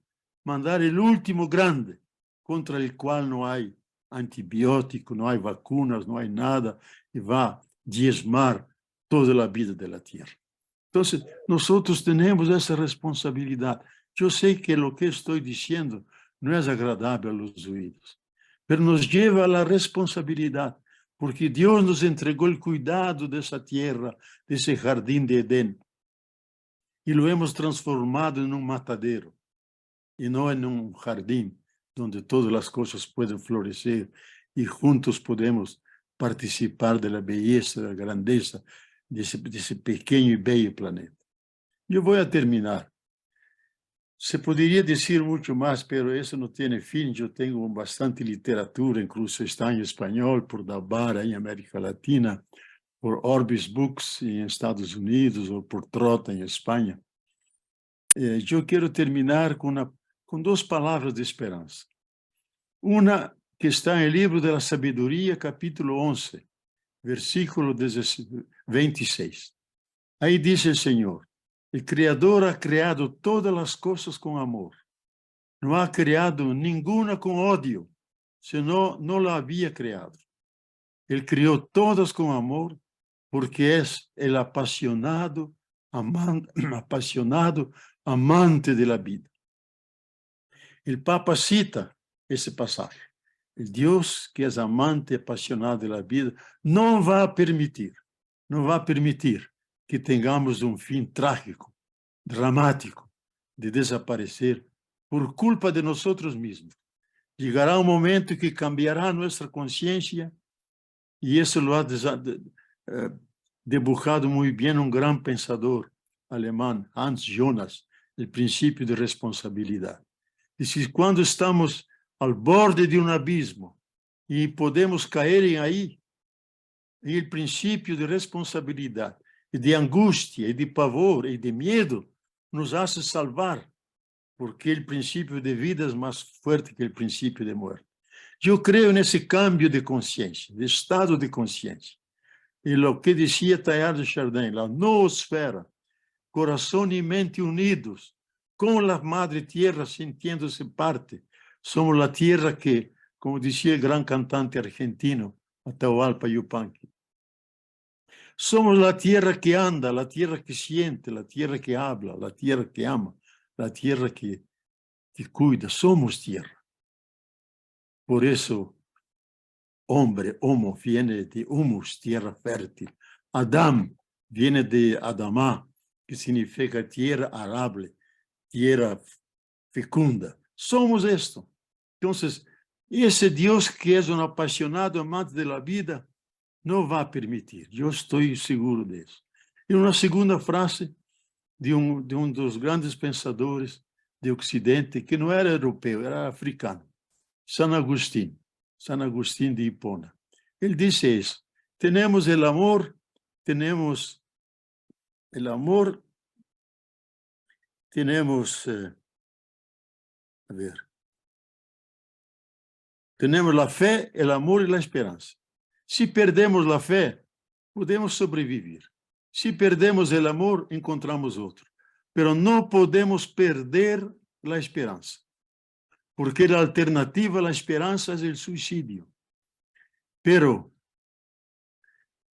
[SPEAKER 1] mandar el último grande, contra el cual no hay antibiótico, no hay vacunas, no hay nada, y va a diezmar toda la vida de la tierra. Entonces, nosotros tenemos esa responsabilidad. Yo sé que lo que estoy diciendo no es agradable a los oídos, pero nos lleva a la responsabilidad, porque Dios nos entregó el cuidado de esa tierra, de ese jardín de Edén, y lo hemos transformado en un matadero, y no en un jardín donde todas las cosas pueden florecer y juntos podemos participar de la belleza, de la grandeza de ese pequeño y bello planeta. Yo voy a terminar. Se podría decir mucho más, pero eso no tiene fin. Yo tengo bastante literatura, incluso está en español, por Dabara en América Latina, por Orbis Books en Estados Unidos, o por Trota en España. Yo quiero terminar con dos palabras de esperanza. Una que está en el libro de la Sabiduría, capítulo 11, versículo 26. Ahí dice el Señor: el Creador ha creado todas las cosas con amor. No ha creado ninguna con odio, sino no la había creado. Él creó todas con amor porque es el apasionado amante de la vida. El Papa cita ese pasaje. El Dios que es amante apasionado de la vida no va a permitir que tengamos un fin trágico, dramático, de desaparecer por culpa de nosotros mismos. Llegará un momento que cambiará nuestra conciencia, y eso lo ha dibujado muy bien un gran pensador alemán, Hans Jonas, el principio de responsabilidad. Dice, cuando estamos al borde de un abismo y podemos caer ahí, y el principio de responsabilidad, y de angustia, y de pavor, y de miedo, nos hace salvar, porque el principio de vida es más fuerte que el principio de muerte. Yo creo en ese cambio de conciencia, de estado de conciencia. Y lo que decía Teilhard de Chardin, la noosfera, corazón y mente unidos, con la madre tierra sintiéndose parte. Somos la tierra que, como decía el gran cantante argentino, Atahualpa Yupanqui, somos la tierra que anda, la tierra que siente, la tierra que habla, la tierra que ama, la tierra que cuida. Somos tierra. Por eso, hombre, homo, viene de humus, tierra fértil. Adam viene de Adamá, que significa tierra arable, tierra fecunda. Somos esto. Entonces, ese Dios que es un apasionado amante de la vida, no va a permitir. Yo estoy seguro de eso. Y una segunda frase de un de los grandes pensadores de Occidente, que no era europeo, era africano, San Agustín de Hipona. Él dice eso: tenemos el amor, tenemos tenemos la fe, el amor y la esperanza. Si perdemos la fe, podemos sobrevivir. Si perdemos el amor, encontramos otro. Pero no podemos perder la esperanza, porque la alternativa a la esperanza es el suicidio. Pero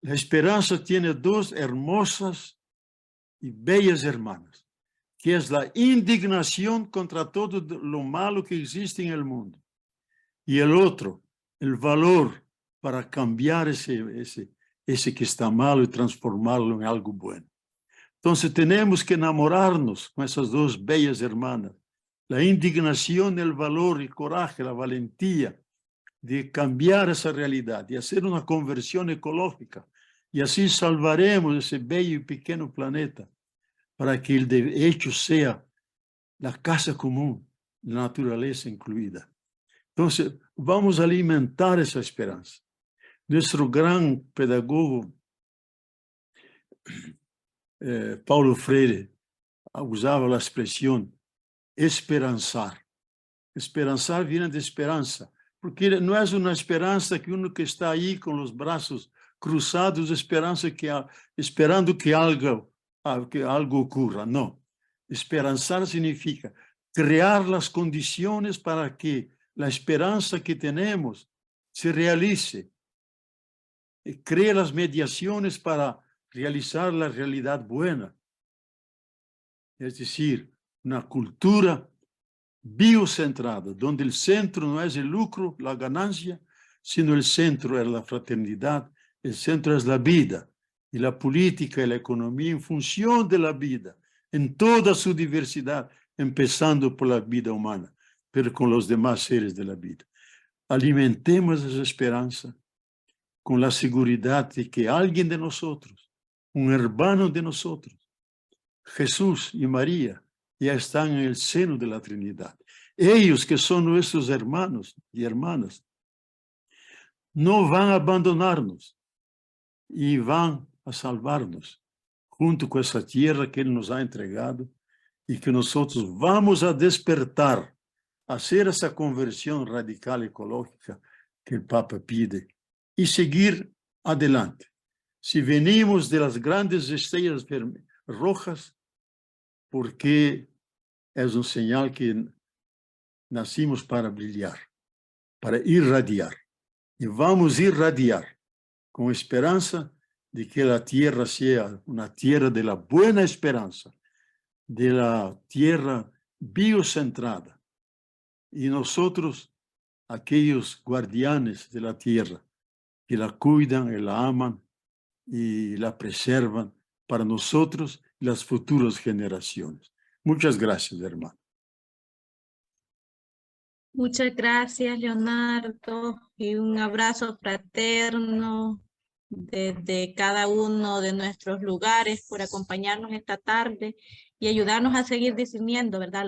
[SPEAKER 1] la esperanza tiene dos hermosas y bellas hermanas, que es la indignación contra todo lo malo que existe en el mundo. Y el otro, el valor para cambiar ese que está malo y transformarlo en algo bueno. Entonces tenemos que enamorarnos con esas dos bellas hermanas. La indignación, el valor, el coraje, la valentía de cambiar esa realidad, de hacer una conversión ecológica. Y así salvaremos ese bello y pequeño planeta para que el de hecho sea la casa común, la naturaleza incluida. Entonces, vamos a alimentar esa esperanza. Nuestro gran pedagogo, Paulo Freire, usaba la expresión esperanzar. Esperanzar viene de esperanza, porque no es una esperanza que uno que está ahí con los brazos cruzados, esperando que algo ocurra. No. Esperanzar significa crear las condiciones para que la esperanza que tenemos se realice. Crea las mediaciones para realizar la realidad buena, es decir, una cultura biocentrada, donde el centro no es el lucro, la ganancia, sino el centro es la fraternidad, el centro es la vida, y la política y la economía en función de la vida, en toda su diversidad, empezando por la vida humana, pero con los demás seres de la vida. Alimentemos esa esperanza con la seguridad de que alguien de nosotros, un hermano de nosotros, Jesús y María, ya están en el seno de la Trinidad. Ellos que son nuestros hermanos y hermanas, no van a abandonarnos y van a salvarnos junto con esa tierra que Él nos ha entregado y que nosotros vamos a despertar, a hacer esa conversión radical ecológica que el Papa pide y seguir adelante. Si venimos de las grandes estrellas rojas, porque es un señal que nacimos para brillar, para irradiar. Y vamos a irradiar con esperanza de que la tierra sea una tierra de la buena esperanza, de la tierra biocentrada. Y nosotros, aquellos guardianes de la tierra, que la cuidan y la aman y la preservan para nosotros y las futuras generaciones. Muchas gracias, hermano.
[SPEAKER 3] Muchas gracias, Leonardo, y un abrazo fraterno desde cada uno de nuestros lugares por acompañarnos esta tarde y ayudarnos a seguir discerniendo, ¿verdad?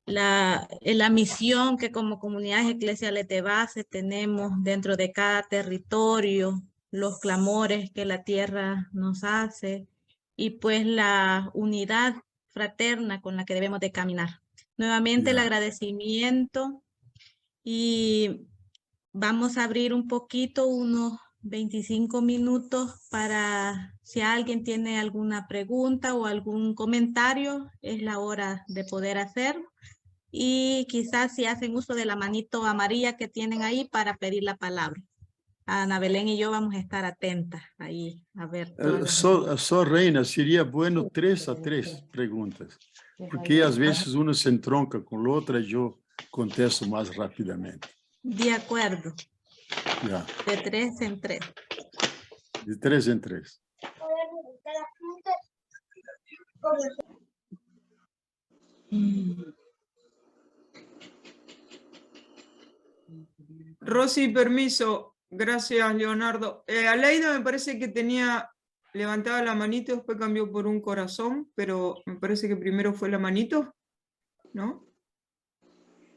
[SPEAKER 3] La misión que como comunidades eclesiales de base tenemos dentro de cada territorio, los clamores que la tierra nos hace y pues la unidad fraterna con la que debemos de caminar. Nuevamente el agradecimiento y vamos a abrir un poquito, unos 25 minutos para si alguien tiene alguna pregunta o algún comentario, es la hora de poder hacerlo. Y quizás si hacen uso de la manito amarilla que tienen ahí para pedir la palabra. Ana Belén y yo vamos a estar atentas ahí a ver.
[SPEAKER 1] Só Reina, sería bueno 3 a 3 preguntas, porque a veces uno se entronca con la otra y yo contesto más rápidamente.
[SPEAKER 3] De acuerdo.
[SPEAKER 1] Ya.
[SPEAKER 3] De 3 en 3.
[SPEAKER 1] De 3 en 3.
[SPEAKER 4] Rosy, permiso. Gracias, Leonardo. Aleida me parece que tenía levantada la manito y después cambió por un corazón, pero me parece que primero fue la manito, ¿no?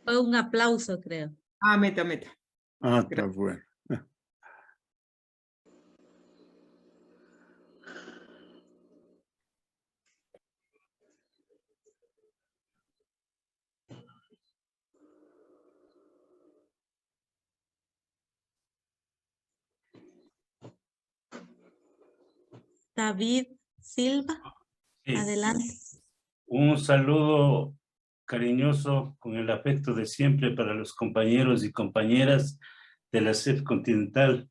[SPEAKER 3] Fue un aplauso, creo.
[SPEAKER 4] Ah, meta.
[SPEAKER 1] Ah, está bueno.
[SPEAKER 3] David Silva,
[SPEAKER 5] Sí.
[SPEAKER 3] adelante.
[SPEAKER 5] Un saludo cariñoso con el afecto de siempre para los compañeros y compañeras de la CEF Continental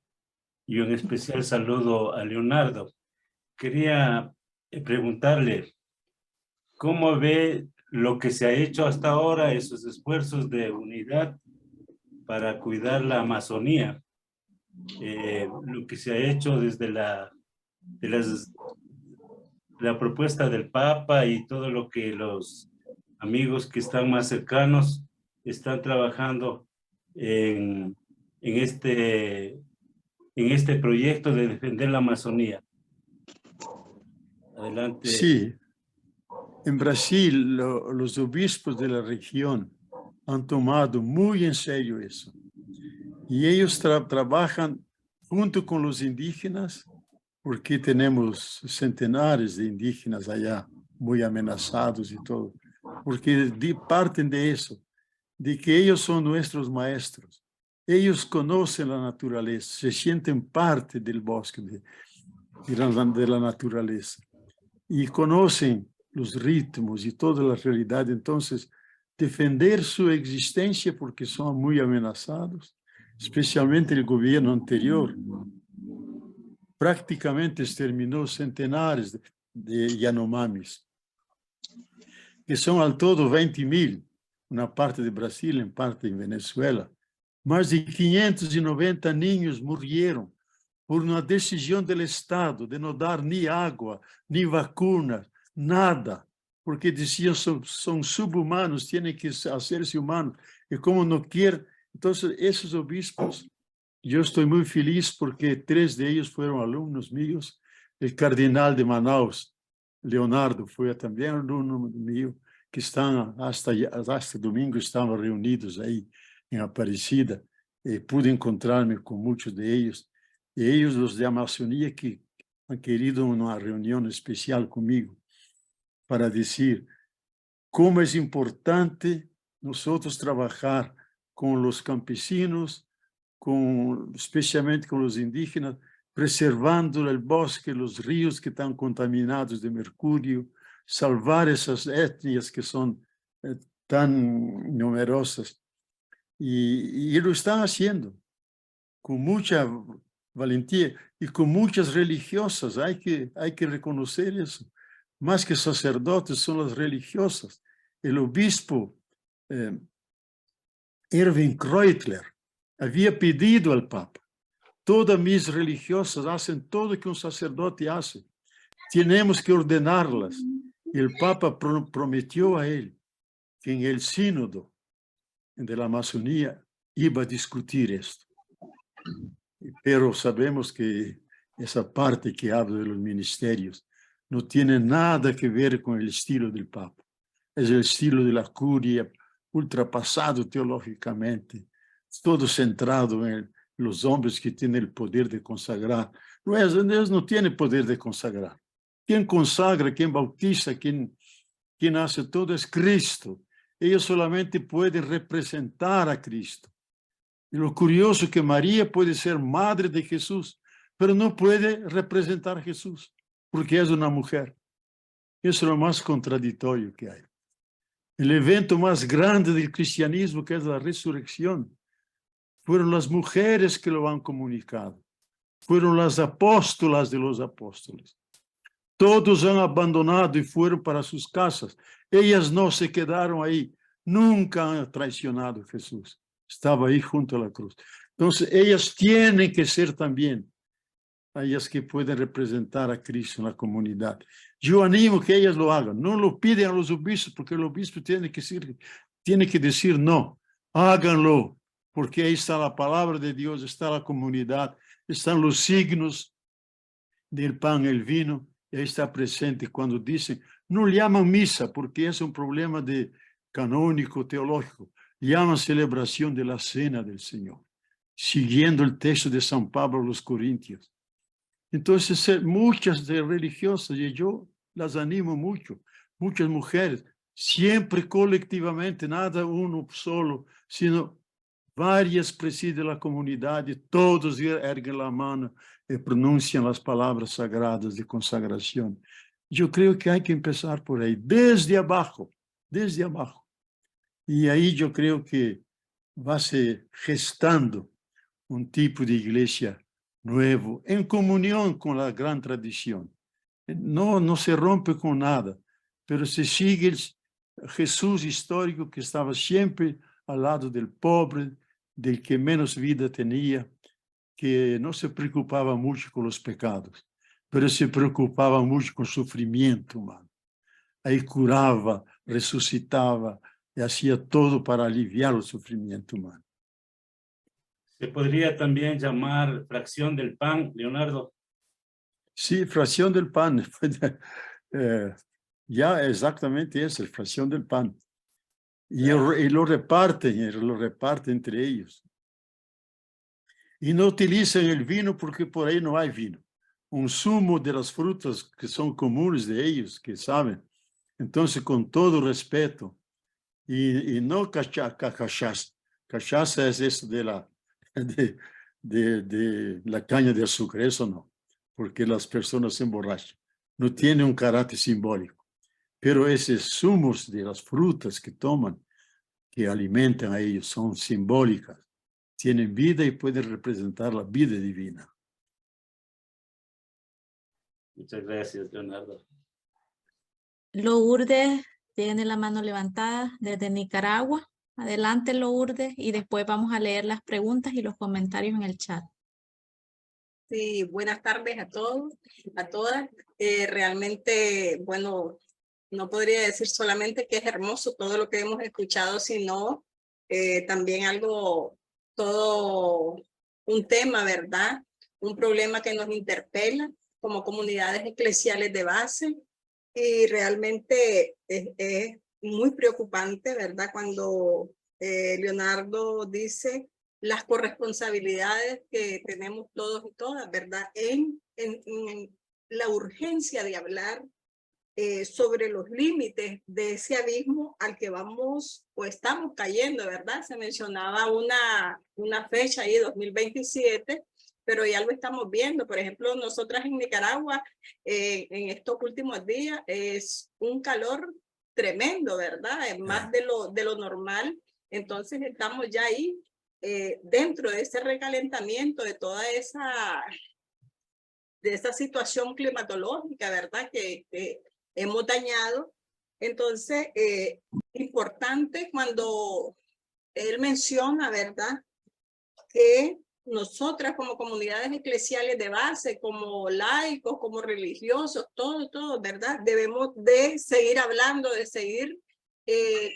[SPEAKER 5] y un especial saludo a Leonardo. Quería preguntarle, ¿cómo ve lo que se ha hecho hasta ahora, esos esfuerzos de unidad para cuidar la Amazonía? Lo que se ha hecho desde la propuesta del Papa y todo lo que los amigos que están más cercanos están trabajando en este proyecto de defender la Amazonía. Adelante.
[SPEAKER 1] Sí, en Brasil los obispos de la región han tomado muy en serio eso. Y ellos trabajan junto con los indígenas, porque tenemos centenares de indígenas allá muy amenazados y todo, porque parten de eso, de que ellos son nuestros maestros. Ellos conocen la naturaleza, se sienten parte del bosque, de la naturaleza, y conocen los ritmos y toda la realidad. Entonces, defender su existencia porque son muy amenazados, especialmente el gobierno anterior, prácticamente exterminou centenares de Yanomamis, que são ao todo 20.000, na parte de Brasil, em parte em Venezuela. Mais de 590 ninhos morreram por uma decisão do Estado de não dar nem água, nem vacuna, nada, porque diziam são subhumanos, têm que ser humanos, e como não quer, então esses obispos, eu estou muito feliz porque 3 deles foram alunos meus, o cardeal de Manaus, Leonardo, foi também aluno meu, que estão, hasta domingo, estavam reunidos aí em Aparecida, e pude encontrar-me com muitos deles, e eles, os de Amazônia, que han querido uma reunião especial comigo, para dizer como é importante nós trabalhar com os campesinos, especialmente com os indígenas, preservando o bosque, os rios que estão contaminados de mercúrio, salvar essas etnias que são tão numerosas. E lo estão fazendo com muita valentia e com muitas religiosas. Há que reconhecer isso. Mais que sacerdotes, são as religiosas. O obispo Erwin Kreutler havia pedido ao Papa: todas mis religiosas fazem tudo o que um sacerdote faz. Temos que ordená-las. E o Papa prometeu a ele que em el sínodo da Amazônia iba a discutir isto. Pero sabemos que essa parte que habla de los ministerios não tem nada a ver com o estilo do Papa. É o estilo da curia, ultrapassado teologicamente, todo centrado em los homens que têm o poder de consagrar. Deus não tem poder de consagrar. Quem consagra, quem bautiza, quem hace todo é Cristo. Eles solamente podem representar a Cristo. E o curioso é que Maria pode ser madre de Jesus, mas não pode representar Jesus, porque é uma mulher. Isso é o mais contraditório que há. O evento mais grande do cristianismo, que é a ressurreição, foram as mulheres que lo han comunicado, foram as apóstolas de los apóstoles. Todos han abandonado e foram para suas casas. Elas não se quedaram aí, nunca han traicionado a Jesus. Estava aí junto à cruz. Então, elas têm que ser também as que podem representar a Cristo na comunidade. Eu animo que elas lo hagan. Não lo pidem a los obispos, porque o obispo tem que dizer não. Háganlo, porque aí está a palavra de Deus, está a comunidade, estão os signos do pão e o vinho, e aí está presente quando dizem, não chamam missa, porque esse é um problema de canônico, teológico, chamam celebração da cena do Senhor, seguindo o texto de São Pablo aos Coríntios. Então, muitas religiosas, e eu las animo muito, muitas mulheres, sempre colectivamente, nada uno solo, sino várias presidem a comunidade, todos erguem a mão e pronunciam as palavras sagradas de consagração. Eu creio que há que começar por aí, desde abaixo, desde abaixo. E aí eu creio que vai se gestando um tipo de igreja novo, em comunhão com a grande tradição. Não se rompe com nada, mas se sigue Jesus histórico que estava sempre ao lado do pobre, del que menos vida tinha, que não se preocupava muito com os pecados, mas se preocupava muito com o sofrimento humano. Aí curava, ressuscitava e fazia todo para aliviar o sofrimento humano.
[SPEAKER 5] Se podría también llamar fracción del pan, Leonardo.
[SPEAKER 1] Sí, fracción del pan. Ya exactamente eso, fracción del pan. Y lo reparten entre ellos. Y no utilizan el vino porque por ahí no hay vino. Un zumo de las frutas que son comunes de ellos, que saben. Entonces, con todo respeto, y no cachaça. Cachaça es eso de la caña de azúcar, eso no, porque las personas se emborrachan. No tiene un carácter simbólico. Pero esos zumos de las frutas que toman, que alimentan a ellos, son simbólicas. Tienen vida y pueden representar la vida divina.
[SPEAKER 5] Muchas gracias, Leonardo.
[SPEAKER 3] Lourdes tiene la mano levantada desde Nicaragua. Adelante, Lourdes, y después vamos a leer las preguntas y los comentarios en el chat.
[SPEAKER 6] Sí, buenas tardes a todos, a todas. Realmente, bueno, no podría decir solamente que es hermoso todo lo que hemos escuchado, sino también todo un tema, ¿verdad? Un problema que nos interpela como comunidades eclesiales de base, y realmente es muy preocupante, ¿verdad? Cuando Leonardo dice las corresponsabilidades que tenemos todos y todas, ¿verdad? En la urgencia de hablar sobre los límites de ese abismo al que vamos o estamos cayendo, ¿verdad? Se mencionaba una fecha ahí, 2027, pero ya lo estamos viendo. Por ejemplo, nosotras en Nicaragua, en estos últimos días, es un calor tremendo, ¿verdad? Es más de lo normal. Entonces estamos ya ahí dentro de ese recalentamiento, de toda esa situación climatológica, ¿verdad? Que hemos dañado. Entonces, importante cuando él menciona, ¿verdad? Que nosotras como comunidades eclesiales de base, como laicos, como religiosos, todo, ¿verdad? Debemos de seguir hablando, de seguir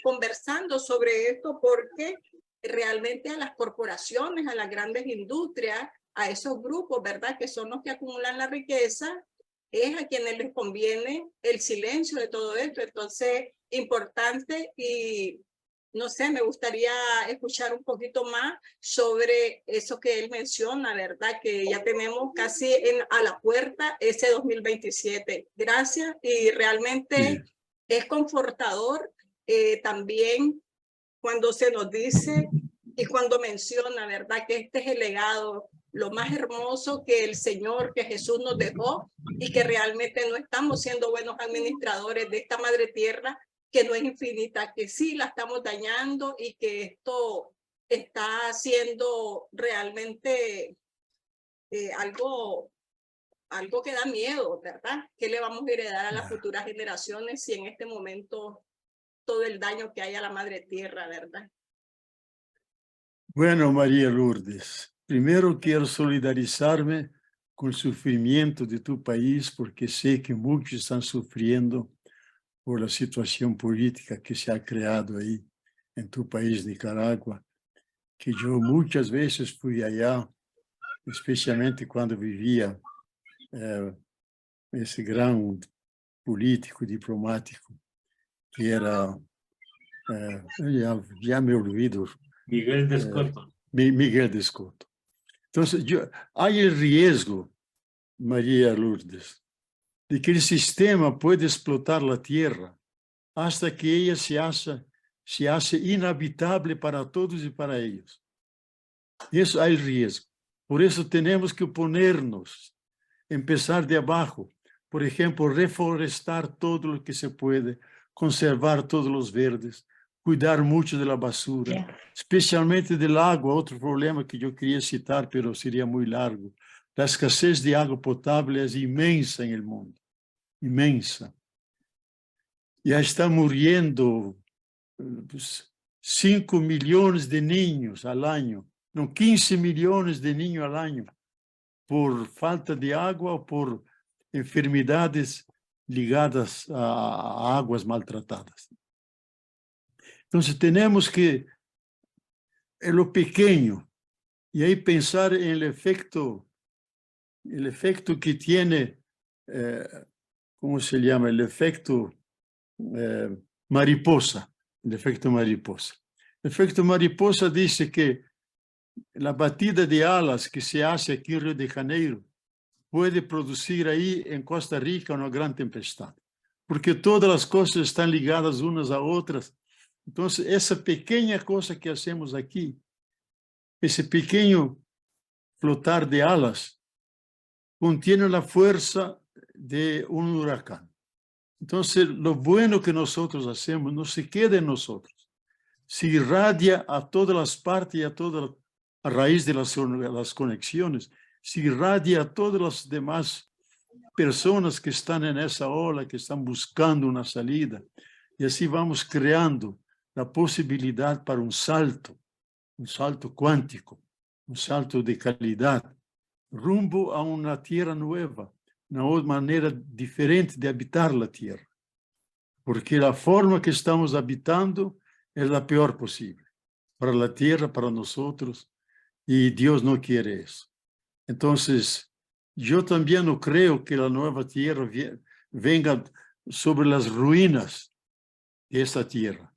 [SPEAKER 6] conversando sobre esto, porque realmente a las corporaciones, a las grandes industrias, a esos grupos, ¿verdad? Que son los que acumulan la riqueza, es a quienes les conviene el silencio de todo esto. Entonces, importante, y no sé, me gustaría escuchar un poquito más sobre eso que él menciona, ¿verdad? Que ya tenemos casi a la puerta ese 2027. Gracias, y realmente es confortador también cuando se nos dice y cuando menciona, ¿verdad? Que este es el legado, lo más hermoso que el Señor, que Jesús nos dejó, y que realmente no estamos siendo buenos administradores de esta madre tierra, que no es infinita, que sí la estamos dañando, y que esto está haciendo realmente algo que da miedo, ¿verdad? ¿Qué le vamos a heredar a las futuras generaciones si en este momento todo el daño que hay a la madre tierra, ¿verdad?
[SPEAKER 1] Bueno, María Lourdes, primero quiero solidarizarme con el sufrimiento de tu país, porque sé que muchos están sufriendo por la situación política que se ha creado ahí en tu país, Nicaragua, que yo muchas veces fui allá, especialmente cuando vivía ese gran político, diplomático, que era, ya me olvido,
[SPEAKER 5] Miguel de Escoto.
[SPEAKER 1] Miguel de Escoto. Entonces, hay el riesgo, María Lourdes, de que el sistema puede explotar la tierra hasta que ella se hace inhabitable para todos y para ellos. Eso hay riesgo. Por eso tenemos que oponernos, empezar de abajo. Por ejemplo, reforestar todo lo que se puede, conservar todos los verdes, cuidar mucho de la basura, especialmente del agua. Otro problema que yo quería citar, pero sería muy largo. La escasez de agua potable es inmensa en el mundo, inmensa. Ya están muriendo 5 millones de niños al año, no, 15 millones de niños al año, por falta de agua o por enfermedades ligadas a aguas maltratadas. Entonces tenemos que, en lo pequeño, y ahí pensar en el efecto que tiene, ¿cómo se llama? El efecto mariposa. El efecto mariposa. El efecto mariposa dice que la batida de alas que se hace aquí en Río de Janeiro puede producir ahí en Costa Rica una gran tempestad, porque todas las cosas están ligadas unas a otras. Entonces, esa pequeña cosa que hacemos aquí, ese pequeño flotar de alas, contiene la fuerza de un huracán. Entonces, lo bueno que nosotros hacemos no se queda en nosotros, se irradia a todas las partes y a raíz de las conexiones, se irradia a todas las demás personas que están en esa ola, que están buscando una salida, y así vamos creando la posibilidad para un salto cuántico, un salto de calidad, rumbo a una tierra nueva, una manera diferente de habitar la tierra, porque la forma que estamos habitando es la peor posible, para la tierra, para nosotros, y Dios no quiere eso. Entonces, yo también no creo que la nueva tierra venga sobre las ruinas de esta tierra.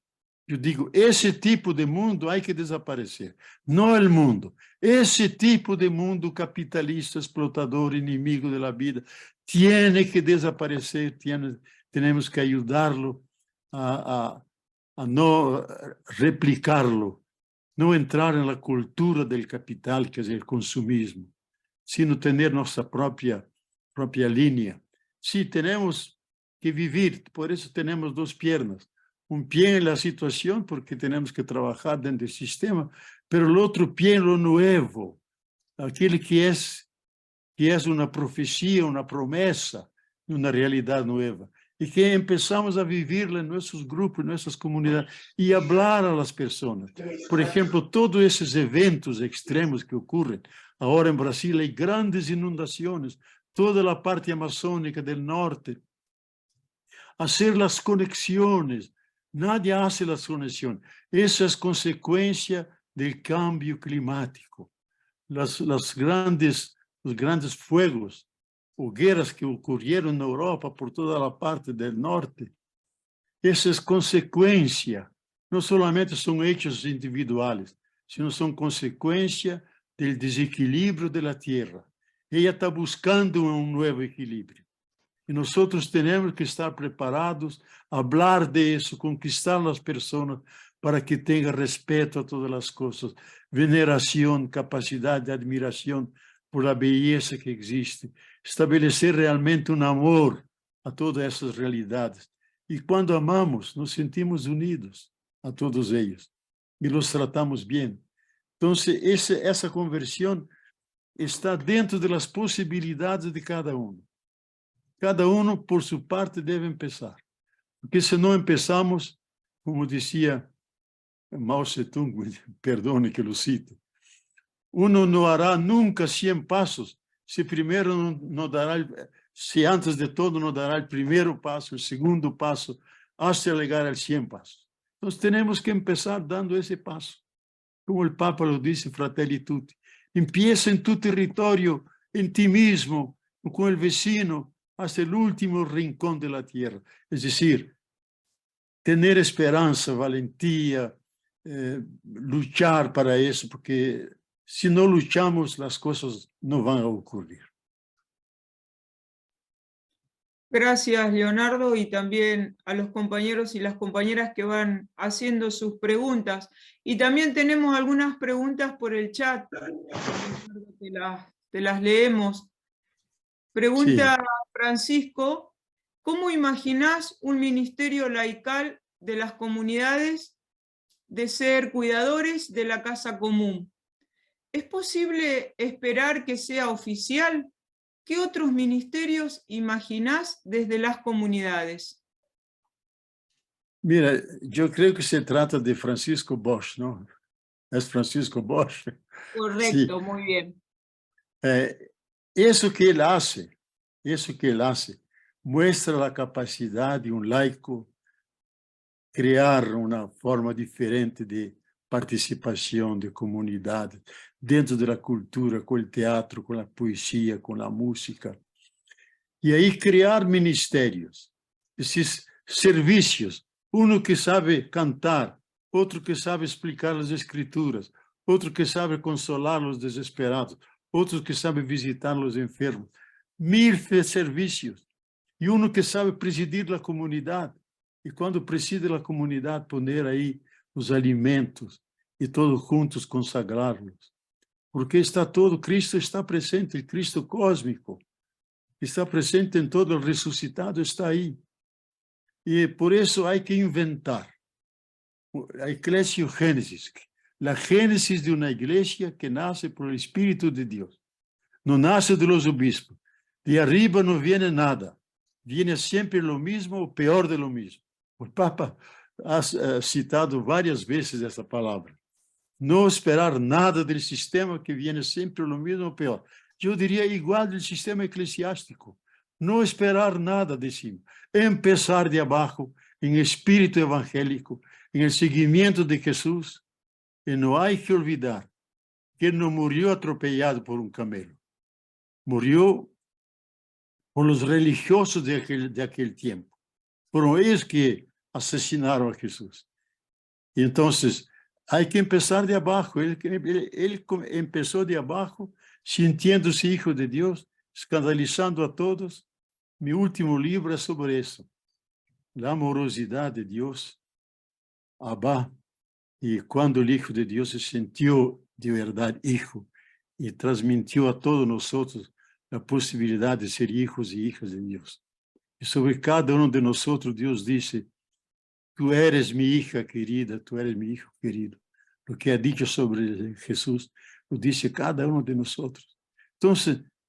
[SPEAKER 1] Yo digo, ese tipo de mundo hay que desaparecer, no el mundo. Ese tipo de mundo capitalista, explotador, inimigo de la vida, tiene que desaparecer, tenemos que ayudarlo a no replicarlo, no entrar en la cultura del capital, que es el consumismo, sino tener nuestra propia línea. Sí, tenemos que vivir, por eso tenemos dos piernas. Un pie en la situación, porque tenemos que trabajar dentro del sistema, pero el otro pie en lo nuevo, aquel que es una profecía, una promesa, una realidad nueva, y que empezamos a vivirla en nuestros grupos, en nuestras comunidades, y hablar a las personas. Por ejemplo, todos esos eventos extremos que ocurren. Ahora en Brasil hay grandes inundaciones, toda la parte amazónica del norte. Hacer las conexiones. Nadie hace las conexiones. Eso es consecuencia del cambio climático. Los grandes fuegos, hogueras que ocurrieron en Europa por toda la parte del norte, eso es consecuencia. No solamente son hechos individuales, sino son consecuencia del desequilibrio de la tierra. Ella está buscando un nuevo equilibrio. Y nosotros tenemos que estar preparados a hablar de eso, conquistar a las personas para que tengan respeto a todas las cosas, veneración, capacidad de admiración por la belleza que existe, establecer realmente un amor a todas esas realidades. Y cuando amamos, nos sentimos unidos a todos ellos y los tratamos bien. Entonces, esa conversión está dentro de las posibilidades de cada uno. Cada uno, por su parte, debe empezar. Porque si no empezamos, como decía Mao Zedong, perdone que lo cite, uno no hará nunca 100 pasos si primero no dará, si antes de todo no dará el primer paso, el segundo paso, hasta llegar al 100 pasos. Entonces tenemos que empezar dando ese paso. Como el Papa lo dice, Fratelli Tutti. Empieza en tu territorio, en ti mismo, con el vecino, hasta el último rincón de la tierra. Es decir, tener esperanza, valentía, luchar para eso, porque si no luchamos, las cosas no van a ocurrir.
[SPEAKER 4] Gracias, Leonardo, y también a los compañeros y las compañeras que van haciendo sus preguntas. Y también tenemos algunas preguntas por el chat. Te las leemos. Pregunta
[SPEAKER 1] Sí.
[SPEAKER 4] Francisco, ¿cómo imaginás un ministerio laical de las comunidades de ser cuidadores de la casa común? ¿Es posible esperar que sea oficial? ¿Qué otros ministerios imaginás desde las comunidades?
[SPEAKER 1] Mira, yo creo que se trata de Francisco Bosch, ¿no? Es Francisco Bosch.
[SPEAKER 4] Correcto,
[SPEAKER 1] Sí.
[SPEAKER 4] muy bien.
[SPEAKER 1] Eso que él hace, muestra la capacidad de un laico crear una forma diferente de participación de comunidades dentro de la cultura, con el teatro, con la poesía, con la música. Y ahí crear ministerios, esses servicios, uno que sabe cantar, otro que sabe explicar las escrituras, otro que sabe consolar los desesperados, otro que sabe visitar los enfermos. 1000 servicios. Y uno que sabe presidir la comunidad. Y cuando preside la comunidad, poner ahí los alimentos y todos juntos consagrarlos. Porque está todo, Cristo está presente, el Cristo cósmico. Está presente en todo, el resucitado está ahí. Y por eso hay que inventar. La eclesiogénesis, la génesis de una iglesia que nace por el Espíritu de Dios. No nace de los obispos, De arriba no viene nada. Viene siempre lo mismo o peor de lo mismo. O Papa ha citado várias vezes essa palavra. Não esperar nada do sistema que viene sempre lo mismo ou pior. Eu diria igual do sistema eclesiástico. Não esperar nada de cima. Empezar de abaixo, em espírito evangélico, em seguimento de Jesus. E não há que olvidar que ele não morreu atropelado por um camelo. Morreu por os religiosos de aquele tempo. Foram eles que assassinaram a Jesus. Então, há que começar de abaixo. Ele começou de abaixo, sintiendo-se hijo de Deus, escandalizando a todos. Meu último livro é sobre isso. A amorosidade de Deus, Abba. E quando o Hijo de Deus se sentiu de verdade hijo e transmitiu a todos nós outros a possibilidade de ser hijos e hijas de Deus. E sobre cada um de nós, Deus disse: Tu eres minha hija querida, tu eres meu hijo querido. O que é dito sobre Jesus, o disse cada um de nós. Então,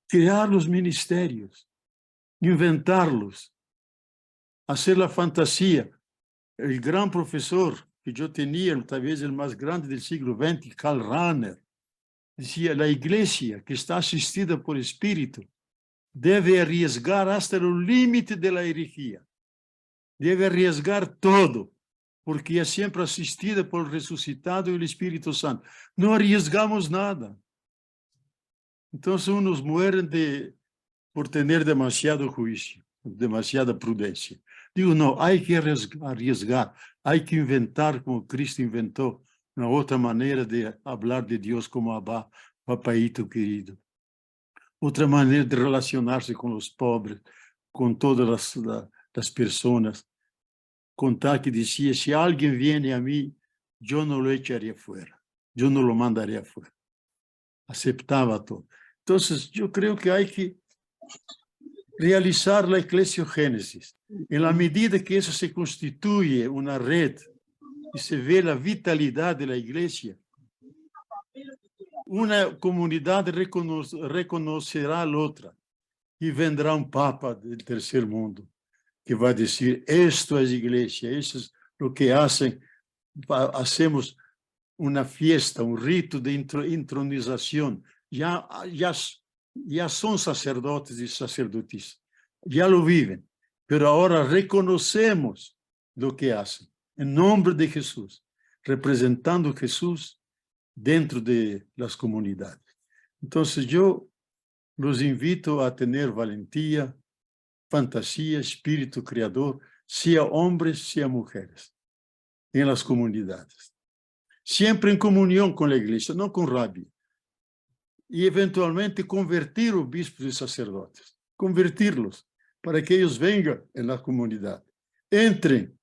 [SPEAKER 1] criar os ministérios, inventá-los, fazer a fantasia. O grande professor que eu tinha, talvez o mais grande do século XX, Karl Rahner, dizia: a igreja que está assistida por Espírito deve arriesgar hasta o limite da heresia. Deve arriesgar todo, porque é sempre assistida por ressuscitado e o Espírito Santo. Não arriesgamos nada. Então, uns morrem por ter demasiado juízo, demasiada prudência. Digo, não, há que arriesgar, há que inventar como Cristo inventou, uma outra maneira de falar de Deus como Abba, papaito querido. Outra maneira de relacionar-se com os pobres, com todas as pessoas. Contar que dizia: se alguém viene a mim, eu não o echaria fora, eu não o mandaria fora. Aceptava todo. Então, eu creio que há que realizar a eclesiogênesis. Em la medida que isso se constitui uma rede e se vê a vitalidade da igreja, uma comunidade reconhecerá a outra e vendrá um papa do terceiro mundo que vai dizer: isto é a igreja, isso é o que hacemos uma fiesta, um rito de entronização. Já são sacerdotes e sacerdotisas, já lo vivem, mas agora reconhecemos o que fazem, em nome de Jesus, representando Jesus dentro das comunidades. Então, eu los invito a ter valentia, fantasia, espírito criador, seja homens, seja mulheres, em las comunidades. Sempre em comunhão com a igreja, não com rabia. E, eventualmente, convertir os bispos e sacerdotes, converti-los, para que eles venham na comunidade, entrem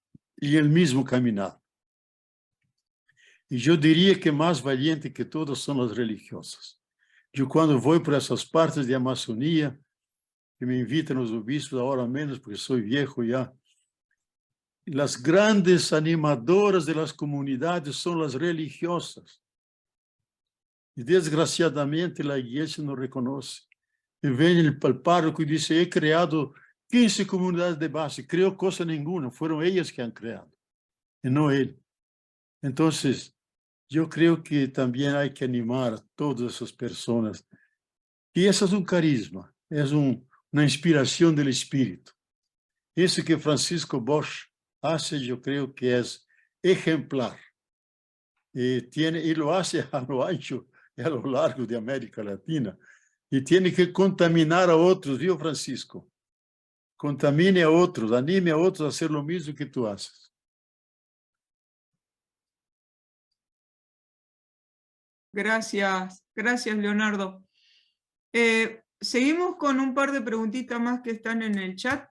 [SPEAKER 1] em el mesmo caminhar. E eu diria que mais valiente que todas são as religiosas. Eu, quando vou por essas partes de Amazônia, que me invitam os bispos, agora menos, porque sou viejo já, as grandes animadoras das comunidades são as religiosas. E, desgraciadamente, a igreja não reconhece. E vem o pároco e diz: he criado 15 comunidades de base. Criou coisa nenhuma, foram elas que han criado, e não ele. Então, eu creio que também há que animar a todas essas pessoas. E esse é um carisma, é uma inspiração do Espírito. Isso que Francisco Bosch faz, eu creio que é exemplar. E lo faz a lo ancho e a lo largo de América Latina. E tem que contaminar a outros, viu, Francisco? Contamine a outros, anime a outros a fazer o mesmo que tu haces.
[SPEAKER 4] Gracias, Leonardo. Seguimos con un par de preguntitas más que están en el chat.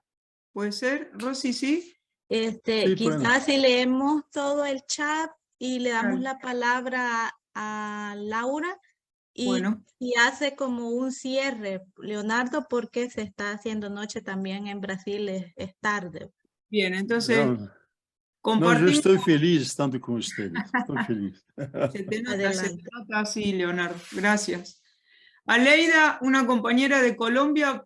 [SPEAKER 4] ¿Puede ser? Rosy, ¿sí?
[SPEAKER 1] Sí,
[SPEAKER 3] Quizás si leemos todo el chat y le damos
[SPEAKER 4] Claro.
[SPEAKER 3] la palabra a Laura
[SPEAKER 4] Bueno.
[SPEAKER 3] y hace como un cierre, Leonardo, porque se está haciendo noche también en Brasil, es tarde.
[SPEAKER 4] Bien, entonces
[SPEAKER 1] Não, eu
[SPEAKER 4] compartimos.
[SPEAKER 1] estou feliz estando com vocês. Estou feliz.
[SPEAKER 4] Se
[SPEAKER 3] Adelante.
[SPEAKER 4] nota así, Leonardo. Gracias. Aleida, una compañera de Colombia,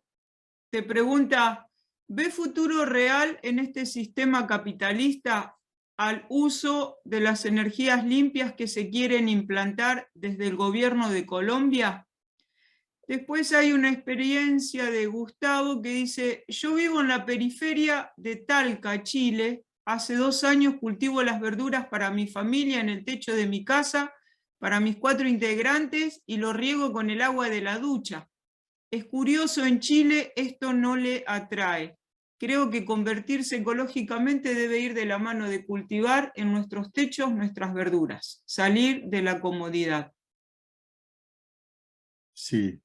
[SPEAKER 4] te pregunta, ¿ve futuro real en este sistema capitalista al uso de las energías limpias que se quieren implantar desde el gobierno de Colombia? Después hay una experiencia de Gustavo que dice, yo vivo en la periferia de Talca, Chile. Hace 2 años cultivo las verduras para mi familia en el techo de mi casa, para mis 4 integrantes, y lo riego con el agua de la ducha. Es curioso, en Chile esto no le atrae. Creo que convertirse ecológicamente debe ir de la mano de cultivar en nuestros techos nuestras verduras, salir de la comodidad.
[SPEAKER 1] Sí.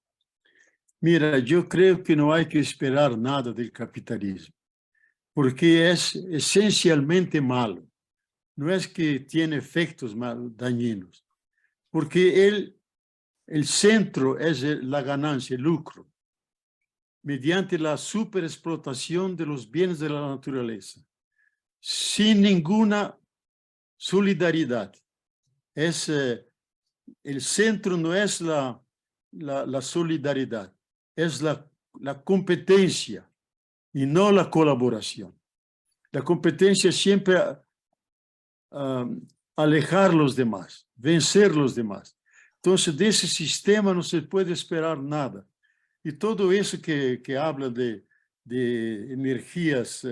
[SPEAKER 1] Mira, yo creo que no hay que esperar nada del capitalismo, porque es esencialmente malo. No es que tiene efectos dañinos, porque el centro es la ganancia, el lucro, mediante la superexplotación de los bienes de la naturaleza, sin ninguna solidaridad. El centro no es la solidaridad, es la competencia y no la colaboración. La competencia es siempre alejar los demás, vencer los demás. Entonces, de ese sistema no se puede esperar nada. Y todo eso que habla de energías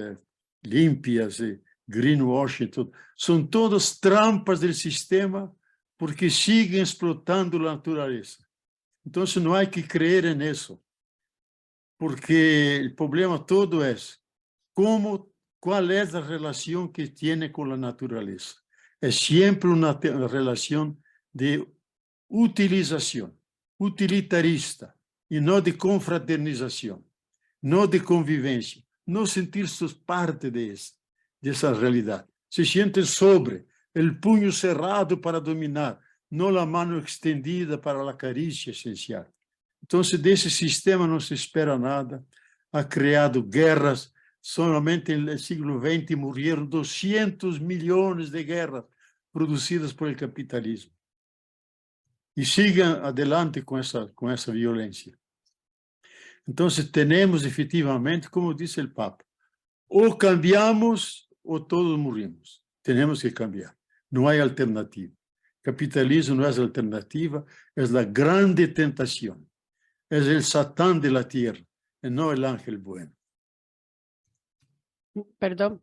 [SPEAKER 1] limpias, greenwashing, son todas trampas del sistema porque siguen explotando la naturaleza. Entonces, no hay que creer en eso, porque el problema todo es cuál es la relación que tiene con la naturaleza. Es siempre una relación de utilización, utilitarista, y no de confraternización, no de convivencia, no sentirse parte de esa realidad. Se sienten sobre, el puño cerrado para dominar, no la mano extendida para la caricia esencial. Entonces, de ese sistema no se espera nada. Ha creado guerras. Solamente en el siglo XX murieron 200 millones de guerras producidas por el capitalismo. Y siguen adelante con esa violencia. Entonces, tenemos efectivamente, como dice el Papa, o cambiamos o todos morimos. Tenemos que cambiar. No hay alternativa. Capitalismo no es alternativa, es la grande tentación. Es el Satán de la tierra, y no el ángel bueno.
[SPEAKER 7] Perdón.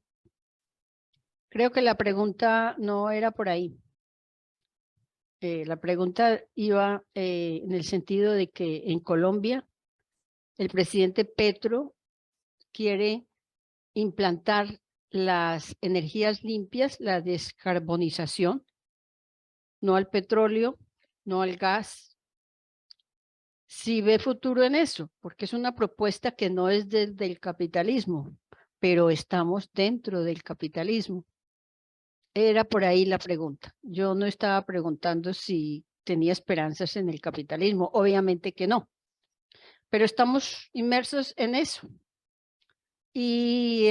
[SPEAKER 7] Creo que la pregunta no era por ahí. La pregunta iba en el sentido de que en Colombia el presidente Petro quiere implantar las energías limpias, la descarbonización, no al petróleo, no al gas. Si ve futuro en eso, porque es una propuesta que no es desde el capitalismo, pero estamos dentro del capitalismo. Era por ahí la pregunta. Yo no estaba preguntando si tenía esperanzas en el capitalismo, obviamente que no, pero estamos inmersos en eso. Y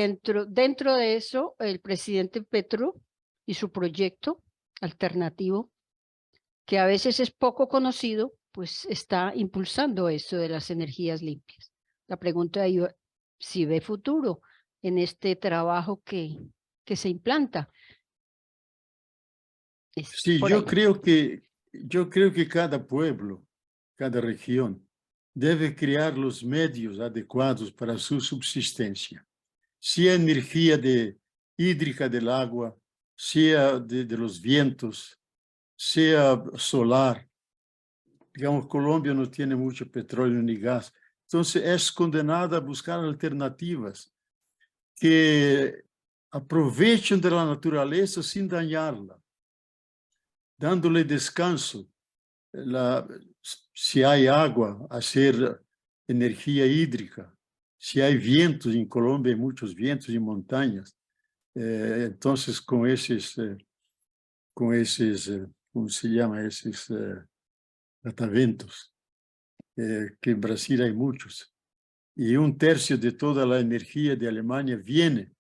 [SPEAKER 7] dentro de eso, el presidente Petro y su proyecto alternativo, que a veces es poco conocido, pues está impulsando eso de las energías limpias. La pregunta es si ve futuro en este trabajo que se implanta.
[SPEAKER 1] Sí, yo creo que cada pueblo, cada región, debe crear los medios adecuados para su subsistencia. Sea energía hídrica del agua, sea de los vientos, sea solar. Digamos, Colombia no tiene mucho petróleo ni gas. Entonces, es condenada a buscar alternativas que aprovechen de la naturaleza sin dañarla, dándole descanso. Si hay agua, hacer energía hídrica. Si hay vientos, en Colombia hay muchos vientos y montañas. Entonces, con esos, ¿cómo se llama? Esos ataventos, que en Brasil hay muchos. Y 1/3 de toda la energía de Alemania viene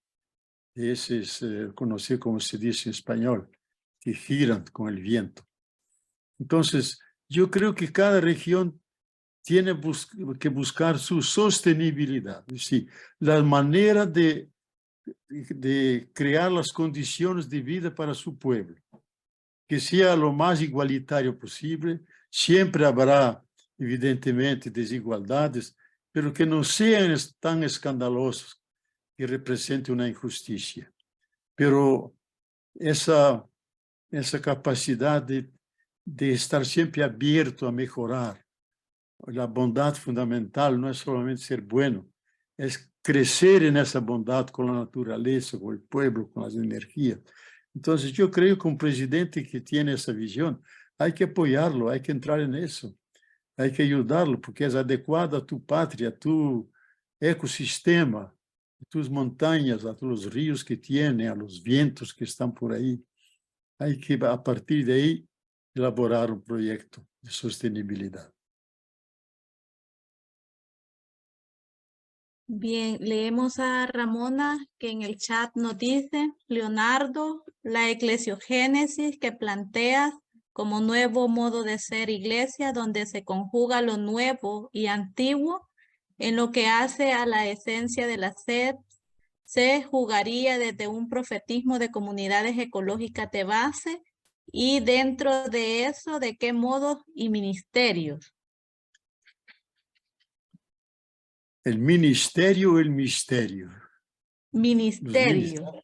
[SPEAKER 1] de esos, no sé cómo se dice en español, que giran con el viento. Entonces, yo creo que cada región tiene que buscar su sostenibilidad, es decir, la manera de crear las condiciones de vida para su pueblo, que sea lo más igualitario posible. Siempre habrá, evidentemente, desigualdades, pero que no sean tan escandalosas que representen una injusticia. Pero esa capacidad de estar siempre abierto a mejorar. La bondad fundamental no es solamente ser bueno, es crecer en esa bondad con la naturaleza, con el pueblo, con las energías. Entonces, yo creo que un presidente que tiene esa visión, hay que apoyarlo, hay que entrar en eso, hay que ayudarlo, porque es adecuado a tu patria, a tu ecosistema, a tus montañas, a los ríos que tiene, a los vientos que están por ahí. Hay que, a partir de ahí, elaborar un proyecto de sostenibilidad.
[SPEAKER 3] Bien, leemos a Ramona que en el chat nos dice, Leonardo, la eclesiogénesis que planteas como nuevo modo de ser iglesia donde se conjuga lo nuevo y antiguo en lo que hace a la esencia de la sed, se jugaría desde un profetismo de comunidades ecológicas de base y dentro de eso, ¿de qué modos y ministerios?
[SPEAKER 1] El ministerio o el misterio.
[SPEAKER 3] Ministerio.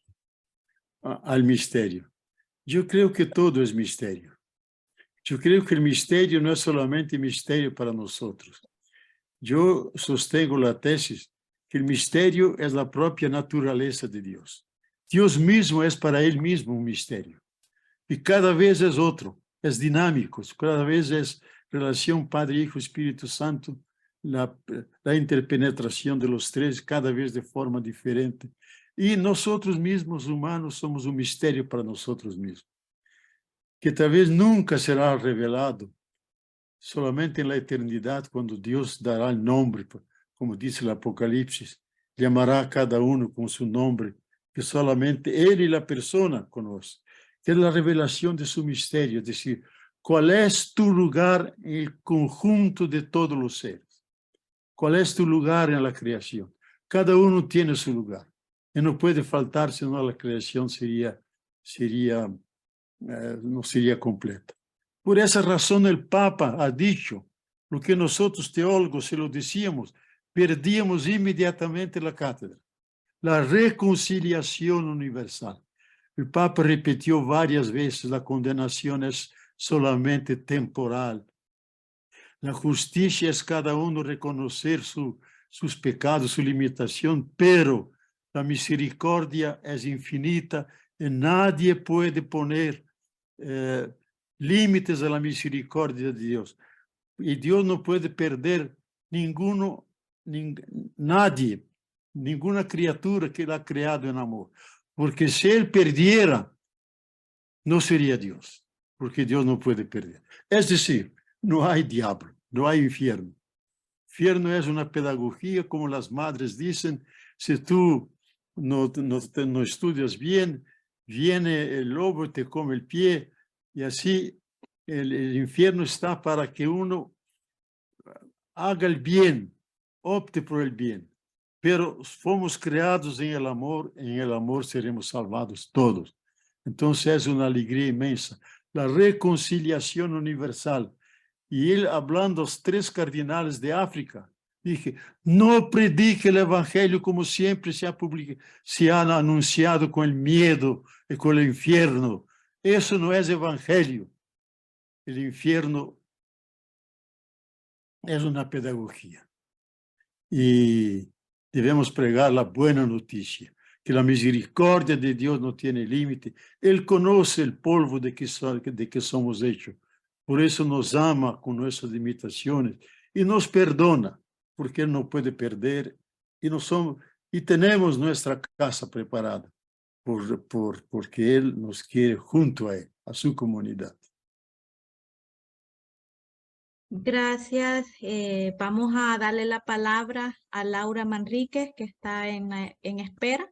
[SPEAKER 1] Al misterio. Yo creo que todo es misterio. Yo creo que el misterio no es solamente misterio para nosotros. Yo sostengo la tesis que el misterio es la propia naturaleza de Dios. Dios mismo es para él mismo un misterio. Y cada vez es otro, es dinámico, cada vez es relación Padre, Hijo, Espíritu Santo, la interpenetración de los tres, cada vez de forma diferente. Y nosotros mismos, humanos, somos un misterio para nosotros mismos, que tal vez nunca será revelado, solamente en la eternidad, cuando Dios dará el nombre, como dice el Apocalipsis, llamará a cada uno con su nombre, que solamente Él y la persona conocen. Que es la revelación de su misterio, es decir, ¿cuál es tu lugar en el conjunto de todos los seres? ¿Cuál es tu lugar en la creación? Cada uno tiene su lugar. Y no puede faltar, sino la creación no sería completa. Por esa razón el Papa ha dicho, lo que nosotros teólogos se lo decíamos, perdíamos inmediatamente la cátedra, la reconciliación universal. El Papa repitió varias veces, la condenación es solamente temporal. La justicia es cada uno reconocer sus pecados, su limitación, pero la misericordia es infinita y nadie puede poner límites a la misericordia de Dios. Y Dios no puede perder nadie, ninguna criatura que Él ha creado en amor. Porque si Él perdiera, no sería Dios, porque Dios no puede perder. Es decir, no hay diablo, no hay infierno. Infierno es una pedagogía, como las madres dicen, si tú no estudias bien, viene el lobo y te come el pie, y así el infierno está para que uno haga el bien, opte por el bien. Pero fomos creados en el amor seremos salvados todos. Entonces es una alegría inmensa. La reconciliación universal. Y él, hablando a los 3 cardinales de África, dije, no predique el evangelio como siempre se ha anunciado con el miedo y con el infierno. Eso no es evangelio. El infierno es una pedagogía. Y debemos pregar la buena noticia, que la misericordia de Dios no tiene límite. Él conoce el polvo de que somos hechos. Por eso nos ama con nuestras limitaciones y nos perdona, porque Él no puede perder y tenemos nuestra casa preparada, porque Él nos quiere junto a Él, a su comunidad.
[SPEAKER 3] Gracias. Vamos a darle la palabra a Laura Manríquez, que está en espera.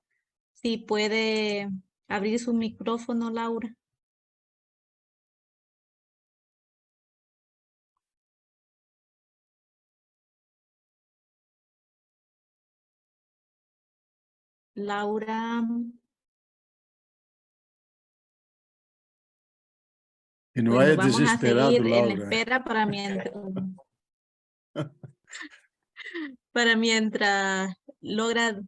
[SPEAKER 3] Si puede abrir su micrófono, Laura. Laura.
[SPEAKER 1] Que no
[SPEAKER 3] Bueno,
[SPEAKER 1] haya
[SPEAKER 3] vamos a
[SPEAKER 1] desesperado,
[SPEAKER 3] seguir en la
[SPEAKER 1] Laura.
[SPEAKER 3] espera para mientras logra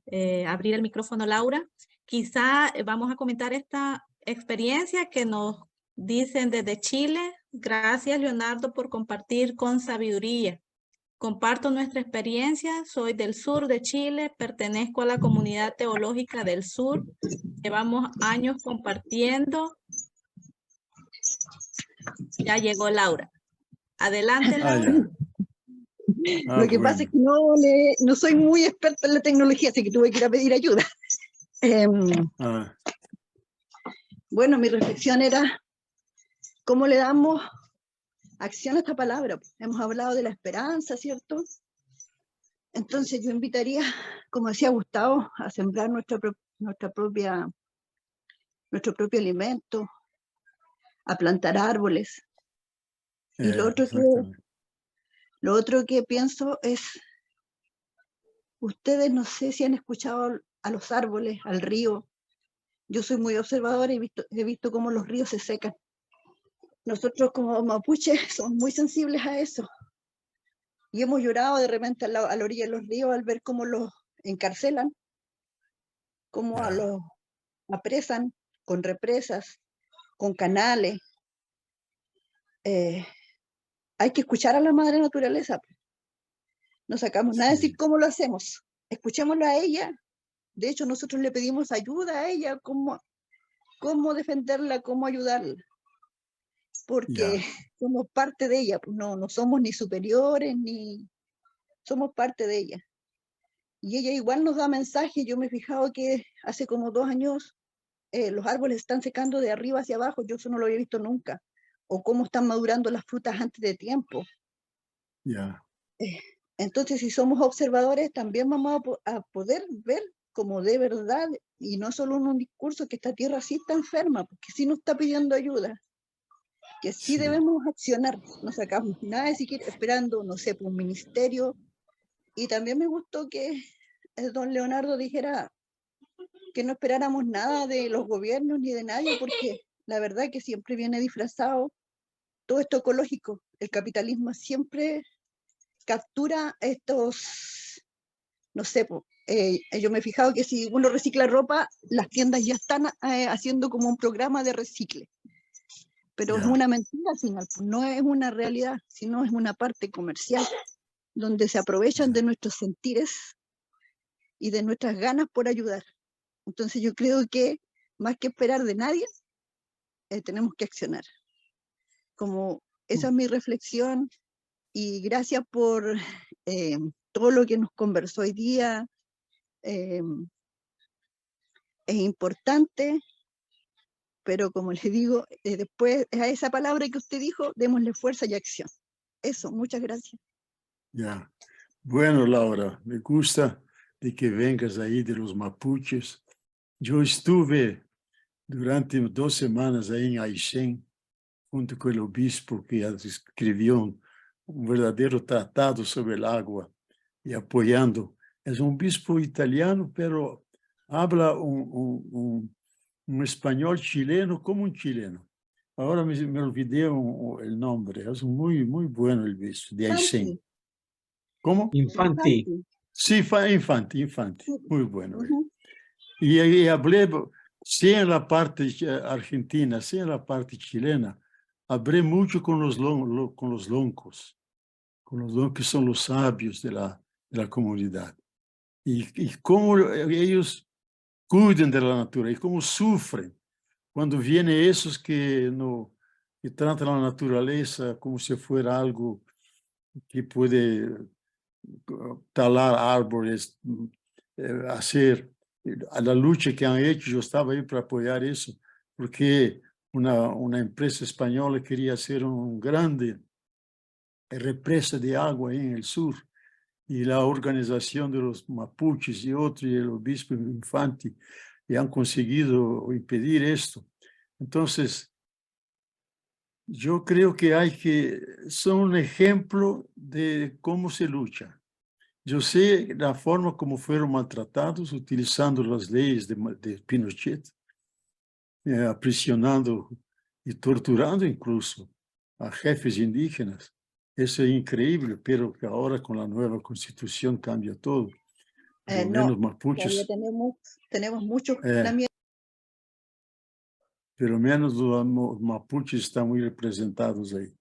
[SPEAKER 3] abrir el micrófono Laura. Quizá vamos a comentar esta experiencia que nos dicen desde Chile. Gracias, Leonardo, por compartir con sabiduría. Comparto nuestra experiencia. Soy del sur de Chile, pertenezco a la comunidad teológica del sur. Llevamos años compartiendo. Ya llegó Laura. Adelante,
[SPEAKER 1] Ah,
[SPEAKER 3] Laura.
[SPEAKER 1] ya. Ah,
[SPEAKER 8] Lo que pasa es
[SPEAKER 1] bueno.
[SPEAKER 8] que no soy muy experta en la tecnología, así que tuve que ir a pedir ayuda.
[SPEAKER 1] Ah,
[SPEAKER 8] Bueno, mi reflexión era cómo le damos acción a esta palabra. Hemos hablado de la esperanza, ¿cierto? Entonces yo invitaría, como decía Gustavo, a sembrar nuestro propio alimento, a plantar árboles. Y
[SPEAKER 1] exactamente.
[SPEAKER 8] lo otro que pienso es, ustedes no sé si han escuchado a los árboles, al río. Yo soy muy observadora y he visto cómo los ríos se secan. Nosotros como mapuches somos muy sensibles a eso. Y hemos llorado de repente a la orilla de los ríos al ver cómo los encarcelan, cómo
[SPEAKER 1] Ya.
[SPEAKER 8] los apresan con represas, con canales. Hay que escuchar a la madre naturaleza. No sacamos nada de decir
[SPEAKER 1] Sí.
[SPEAKER 8] cómo lo hacemos. Escuchémoslo a ella. De hecho, nosotros le pedimos ayuda a ella, cómo defenderla, cómo ayudarla. Porque
[SPEAKER 1] Ya.
[SPEAKER 8] somos parte de ella, pues no somos ni superiores, ni somos parte de ella. Y ella igual nos da mensajes. Yo me he fijado que hace como 2 años los árboles están secando de arriba hacia abajo, yo eso no lo había visto nunca. O cómo están madurando las frutas antes de tiempo.
[SPEAKER 1] Ya.
[SPEAKER 8] Entonces, si somos observadores, también vamos a poder ver como de verdad, y no solo en un discurso, que esta tierra sí está enferma, porque sí nos está pidiendo ayuda, que sí
[SPEAKER 1] Sí.
[SPEAKER 8] debemos accionar. No sacamos nada de siquiera esperando, no sé, por un ministerio. Y también me gustó que don Leonardo dijera que no esperáramos nada de los gobiernos ni de nadie, porque la verdad que siempre viene disfrazado todo esto ecológico. El capitalismo siempre captura estos, no sé, yo me he fijado que si uno recicla ropa, las tiendas ya están haciendo como un programa de recicle. Pero es
[SPEAKER 1] Ya.
[SPEAKER 8] una mentira al final, no es una realidad, sino es una parte comercial, donde se aprovechan de nuestros sentires y de nuestras ganas por ayudar. Entonces yo creo que más que esperar de nadie, tenemos que accionar. Como esa es mi reflexión, y gracias por todo lo que nos conversó hoy día. Es importante, pero como les digo, después a esa palabra que usted dijo, démosle fuerza y acción. Eso, muchas gracias.
[SPEAKER 1] Ya. Bueno, Laura, me gusta de que vengas ahí de los mapuches. Yo estuve durante 2 semanas ahí en Aysén, junto con el obispo que escribió un verdadero tratado sobre el agua y apoyando. Es un obispo italiano, pero habla un español chileno como un chileno. Ahora me olvidé el nombre. Es muy, muy bueno el obispo de Aysén. ¿Cómo?
[SPEAKER 9] Infanti.
[SPEAKER 1] Sí, Infante. Muy bueno.
[SPEAKER 8] Uh-huh.
[SPEAKER 1] Y hablé, sin la parte argentina, sin la parte chilena, hablé mucho con los loncos, que son los sabios de la comunidad. Y cómo ellos cuidan de la naturaleza, y cómo sufren cuando vienen esos que tratan la naturaleza como si fuera algo que puede talar árboles, hacer a la lucha que han hecho. Yo estaba ahí para apoyar eso, porque una empresa española quería hacer un grande represa de agua ahí en el sur, y la organización de los mapuches y otros, y el obispo Infante, y han conseguido impedir esto. Entonces, yo creo que son un ejemplo de cómo se lucha. Yo sé la forma como fueron maltratados utilizando las leyes de Pinochet, aprisionando y torturando incluso a jefes indígenas. Eso es increíble, pero que ahora con la nueva constitución cambia todo. Por lo
[SPEAKER 8] No,
[SPEAKER 1] menos
[SPEAKER 8] todavía
[SPEAKER 1] mapuches,
[SPEAKER 8] tenemos muchos
[SPEAKER 1] pelo menos los mapuches están muy representados ahí.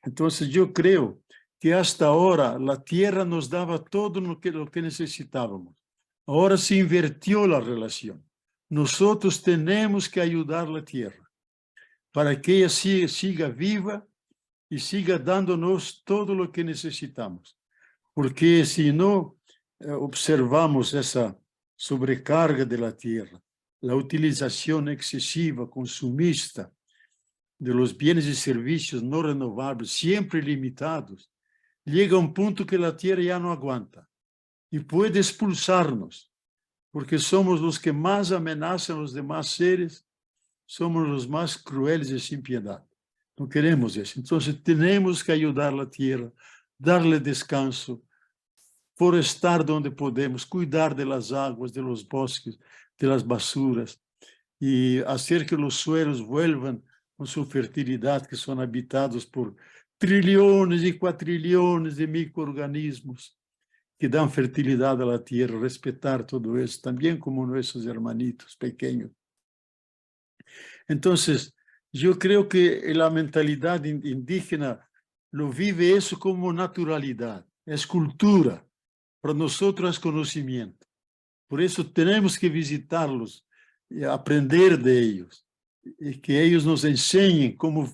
[SPEAKER 1] Entonces yo creo que hasta ahora la tierra nos daba todo lo que necesitábamos. Ahora se invirtió la relación. Nosotros tenemos que ayudar a la tierra para que ella siga viva y siga dándonos todo lo que necesitamos. Porque si no observamos esa sobrecarga de la tierra, la utilización excesiva, consumista, de los bienes y servicios no renovables, siempre limitados, llega un punto que la tierra ya no aguanta y puede expulsarnos, porque somos los que más amenazan a los demás seres, somos los más crueles y sin piedad. No queremos eso. Entonces tenemos que ayudar a la tierra, darle descanso, forestar donde podemos, cuidar de las aguas, de los bosques, de las basuras y hacer que los suelos vuelvan con su fertilidad, que son habitados por trillones y cuatrillones de microorganismos que dan fertilidad a la tierra, respetar todo eso, también como nuestros hermanitos pequeños. Entonces, yo creo que la mentalidad indígena lo vive eso como naturalidad, es cultura, para nosotros es conocimiento. Por eso tenemos que visitarlos, y aprender de ellos, y que ellos nos enseñen cómo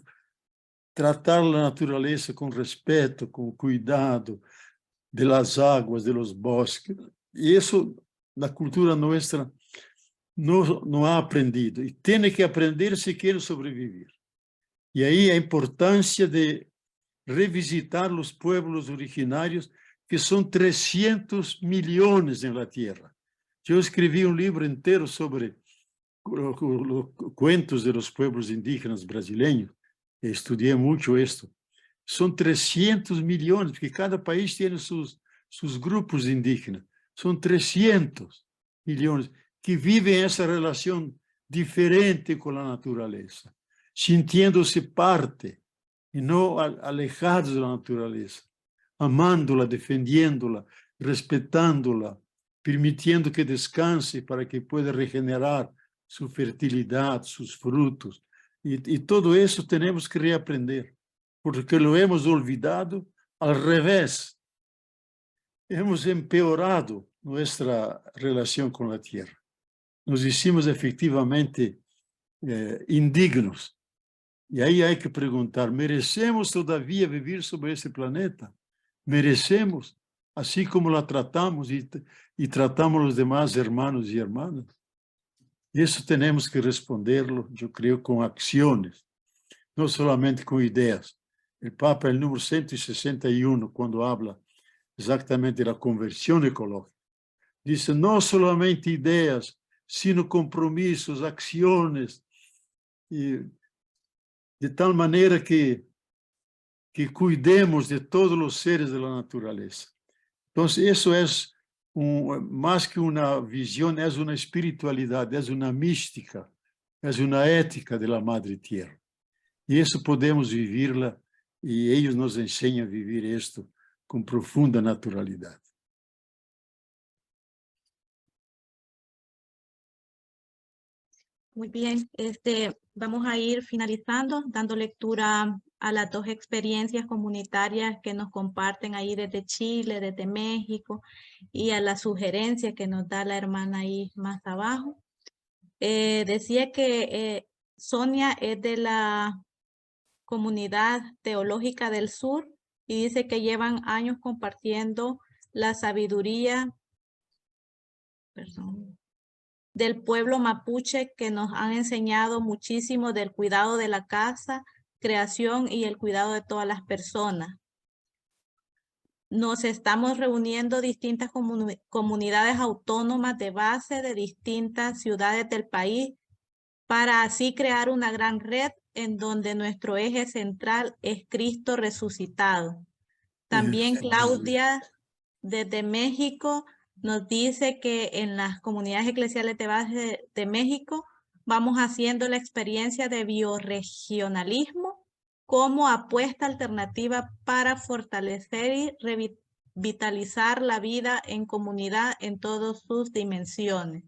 [SPEAKER 1] tratar la naturaleza con respeto, con cuidado de las aguas, de los bosques. Y eso la cultura nuestra no ha aprendido. Y tiene que aprender si quiere sobrevivir. Y ahí la importancia de revisitar los pueblos originarios, que son 300 millones en la tierra. Yo escribí un libro entero sobre los cuentos de los pueblos indígenas brasileños. Estudié mucho esto. Son 300 millones, porque cada país tiene sus grupos indígenas. Son 300 millones que viven esa relación diferente con la naturaleza, sintiéndose parte y no alejados de la naturaleza, amándola, defendiéndola, respetándola, permitiendo que descanse para que pueda regenerar su fertilidad, sus frutos. Y todo eso tenemos que reaprender, porque lo hemos olvidado al revés. Hemos empeorado nuestra relación con la tierra. Nos hicimos efectivamente indignos. Y ahí hay que preguntar, ¿merecemos todavía vivir sobre ese planeta? ¿Merecemos? Así como la tratamos y tratamos a los demás hermanos y hermanas. Y eso tenemos que responderlo, yo creo, con acciones, no solamente con ideas. El Papa, el número 161, cuando habla exactamente de la conversión ecológica, dice, no solamente ideas, sino compromisos, acciones, y de tal manera que cuidemos de todos los seres de la naturaleza. Entonces, eso es más que una visión, es una espiritualidad, es una mística, es una ética de la Madre Tierra. Y eso podemos vivirla, y ellos nos enseñan a vivir esto con profunda naturalidad.
[SPEAKER 3] Muy bien, vamos a ir finalizando, dando lectura a las dos experiencias comunitarias que nos comparten ahí desde Chile, desde México, y a la sugerencia que nos da la hermana ahí más abajo. Decía que Sonia es de la Comunidad Teológica del Sur y dice que llevan años compartiendo la sabiduría, del pueblo mapuche, que nos han enseñado muchísimo del cuidado de la casa, creación y el cuidado de todas las personas. Nos estamos reuniendo distintas comunidades autónomas de base de distintas ciudades del país para así crear una gran red en donde nuestro eje central es Cristo resucitado. También Claudia desde México nos dice que en las comunidades eclesiales de base de México vamos haciendo la experiencia de bioregionalismo como apuesta alternativa para fortalecer y revitalizar la vida en comunidad en todas sus dimensiones.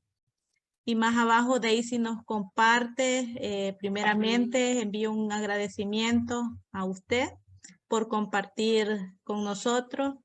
[SPEAKER 3] Y más abajo Daisy nos comparte, primeramente envío un agradecimiento a usted por compartir con nosotros.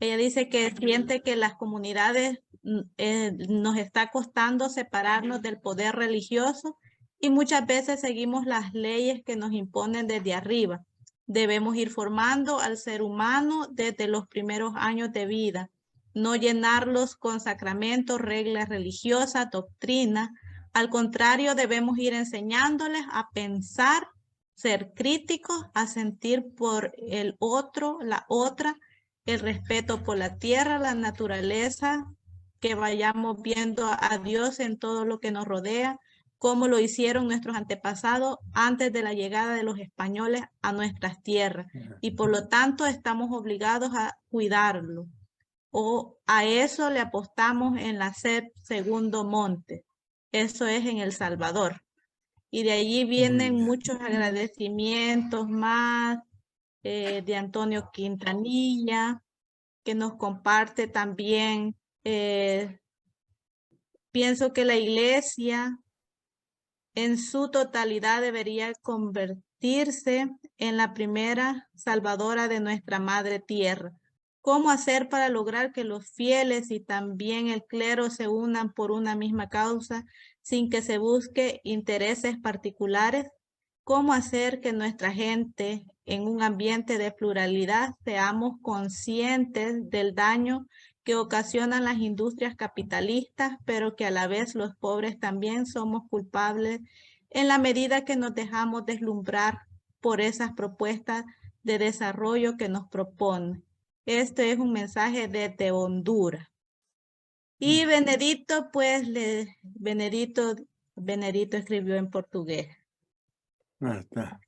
[SPEAKER 3] Ella dice que siente que las comunidades nos está costando separarnos del poder religioso y muchas veces seguimos las leyes que nos imponen desde arriba. Debemos ir formando al ser humano desde los primeros años de vida, no llenarlos con sacramentos, reglas religiosas, doctrina. Al contrario, debemos ir enseñándoles a pensar, ser críticos, a sentir por el otro, la otra, el respeto por la tierra, la naturaleza, que vayamos viendo a Dios en todo lo que nos rodea, como lo hicieron nuestros antepasados antes de la llegada de los españoles a nuestras tierras. Y por lo tanto estamos obligados a cuidarlo. O a eso le apostamos en la CEP Segundo Monte. Eso es en El Salvador. Y de allí vienen muchos agradecimientos más de Antonio Quintanilla, que nos comparte también. Pienso que la iglesia en su totalidad debería convertirse en la primera salvadora de nuestra madre tierra. ¿Cómo hacer para lograr que los fieles y también el clero se unan por una misma causa sin que se busque intereses particulares? ¿Cómo hacer que nuestra gente en un ambiente de pluralidad seamos conscientes del daño que ocasionan las industrias capitalistas, pero que a la vez los pobres también somos culpables en la medida que nos dejamos deslumbrar por esas propuestas de desarrollo que nos proponen? Este es un mensaje desde Honduras. Y Benedito, pues, Benedito escribió en portugués.
[SPEAKER 1] Tá.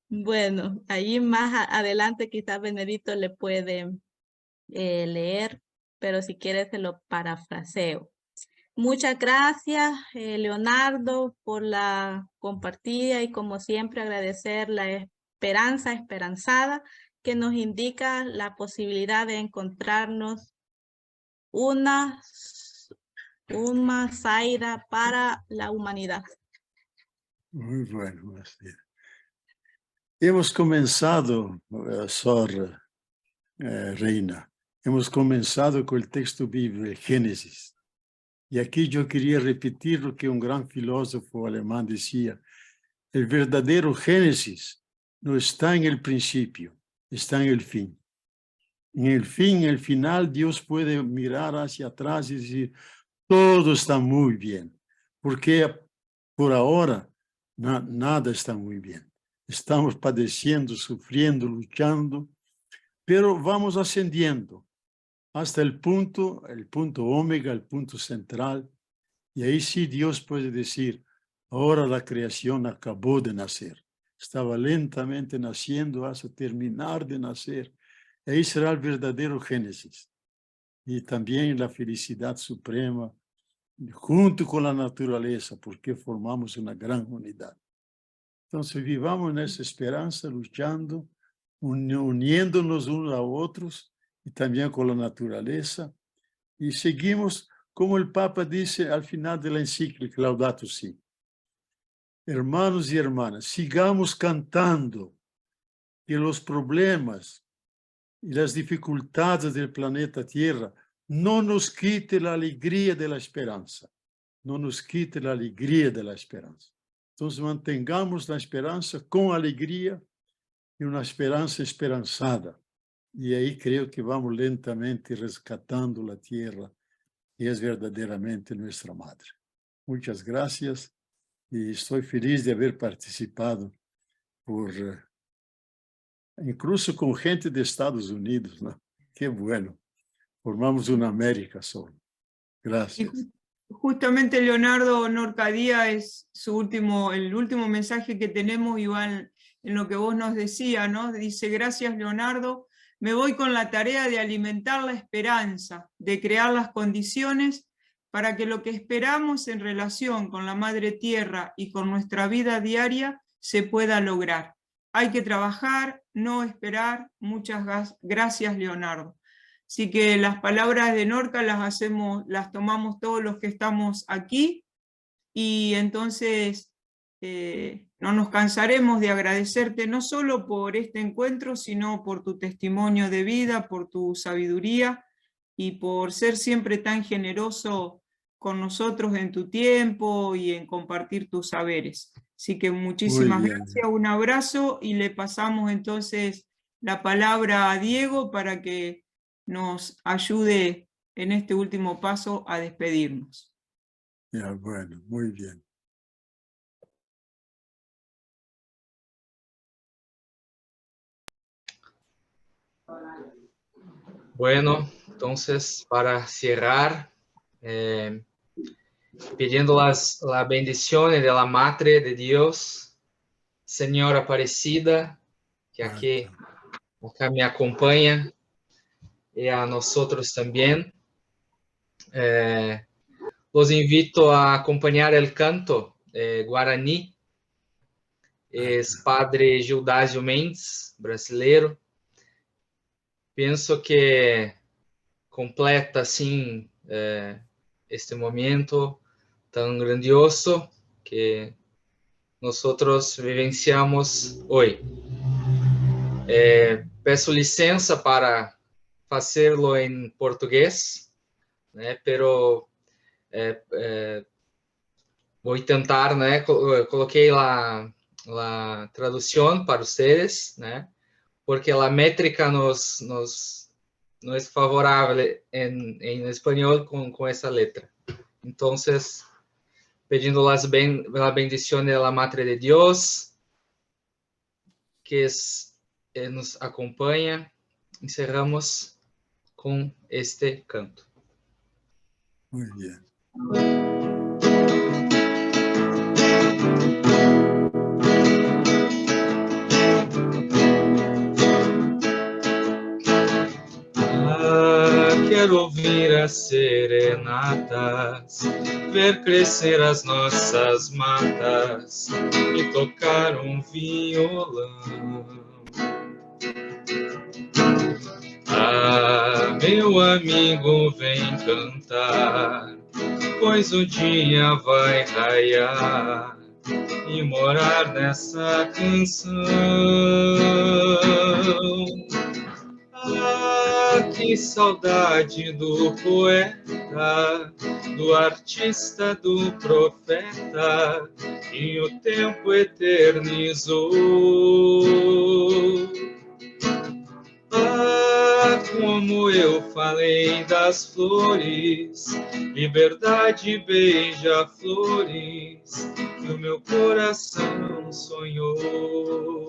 [SPEAKER 3] Bueno, ahí más adelante quizás Benedito le puede leer, pero si quiere se lo parafraseo. Muchas gracias, Leonardo, por la compartida y como siempre agradecer la esperanza esperanzada que nos indica la posibilidad de encontrarnos una Zaira para la humanidad.
[SPEAKER 1] Muy bueno. Hemos comenzado, Sor Reina, hemos comenzado con el texto bíblico, el Génesis. Y aquí yo quería repetir lo que un gran filósofo alemán decía: el verdadero Génesis no está en el principio, está en el fin. En el fin, en el final, Dios puede mirar hacia atrás y decir, todo está muy bien, porque por ahora nada está muy bien. Estamos padeciendo, sufriendo, luchando, pero vamos ascendiendo hasta el punto ómega, el punto central, y ahí sí Dios puede decir, ahora la creación acabó de nacer, estaba lentamente naciendo hasta terminar de nacer. Ahí será el verdadero Génesis. Y también la felicidad suprema, junto con la naturaleza, porque formamos una gran unidad. Entonces vivamos en esa esperanza, luchando, uniéndonos unos a otros, y también con la naturaleza. Y seguimos, como el Papa dice al final de la encíclica Laudato Si. Hermanos y hermanas, sigamos cantando que los problemas y las dificultades del planeta Tierra no nos quite la alegría de la esperanza. No nos quite la alegría de la esperanza. Entonces mantengamos la esperanza con alegría y una esperanza esperanzada. Y ahí creo que vamos lentamente rescatando la tierra, que es verdaderamente nuestra madre. Muchas gracias y estoy feliz de haber participado incluso con gente de Estados Unidos, ¿no? Qué bueno. Formamos una América solo. Gracias.
[SPEAKER 4] Justamente Leonardo Norcadía es el último mensaje que tenemos, Iván, en lo que vos nos decías, ¿no? Dice, gracias Leonardo, me voy con la tarea de alimentar la esperanza, de crear las condiciones para que lo que esperamos en relación con la Madre Tierra y con nuestra vida diaria se pueda lograr. Hay que trabajar, no esperar. Muchas gracias, Leonardo. Así que las palabras de Norca las tomamos todos los que estamos aquí, y entonces no nos cansaremos de agradecerte no solo por este encuentro, sino por tu testimonio de vida, por tu sabiduría y por ser siempre tan generoso con nosotros en tu tiempo y en compartir tus saberes. Así que muchísimas
[SPEAKER 1] bien.
[SPEAKER 4] gracias, un abrazo, y le pasamos entonces la palabra a Diego para que nos ayude en este último paso a despedirnos.
[SPEAKER 1] Ya, bueno, muy bien.
[SPEAKER 9] Bueno, entonces para cerrar, pidiendo la bendición de la Madre de Dios, Señora Aparecida, que aquí acá me acompaña, y a nosotros también. Los invito a acompañar el canto guaraní. Es Padre Gildásio Mendes, brasileiro. Penso que completa, assim, este momento tão grandioso que nós vivenciamos hoje. Peço licença para fazê-lo em português, né? Pero vou tentar, né? Coloquei la tradução para vocês, né? Porque a métrica não é favorável em espanhol com essa letra. Então, pedindo a bendição da Madre de Deus, que nos acompanha, encerramos com este canto.
[SPEAKER 1] Muy bien.
[SPEAKER 9] Quero ouvir as serenatas, ver crescer as nossas matas e tocar um violão. Ah, meu amigo, vem cantar, pois o dia vai raiar e morar nessa canção. Ah, que saudade do poeta, do artista, do profeta, que o tempo eternizou. Ah, como eu falei das flores, liberdade beija-flores, que o meu coração sonhou.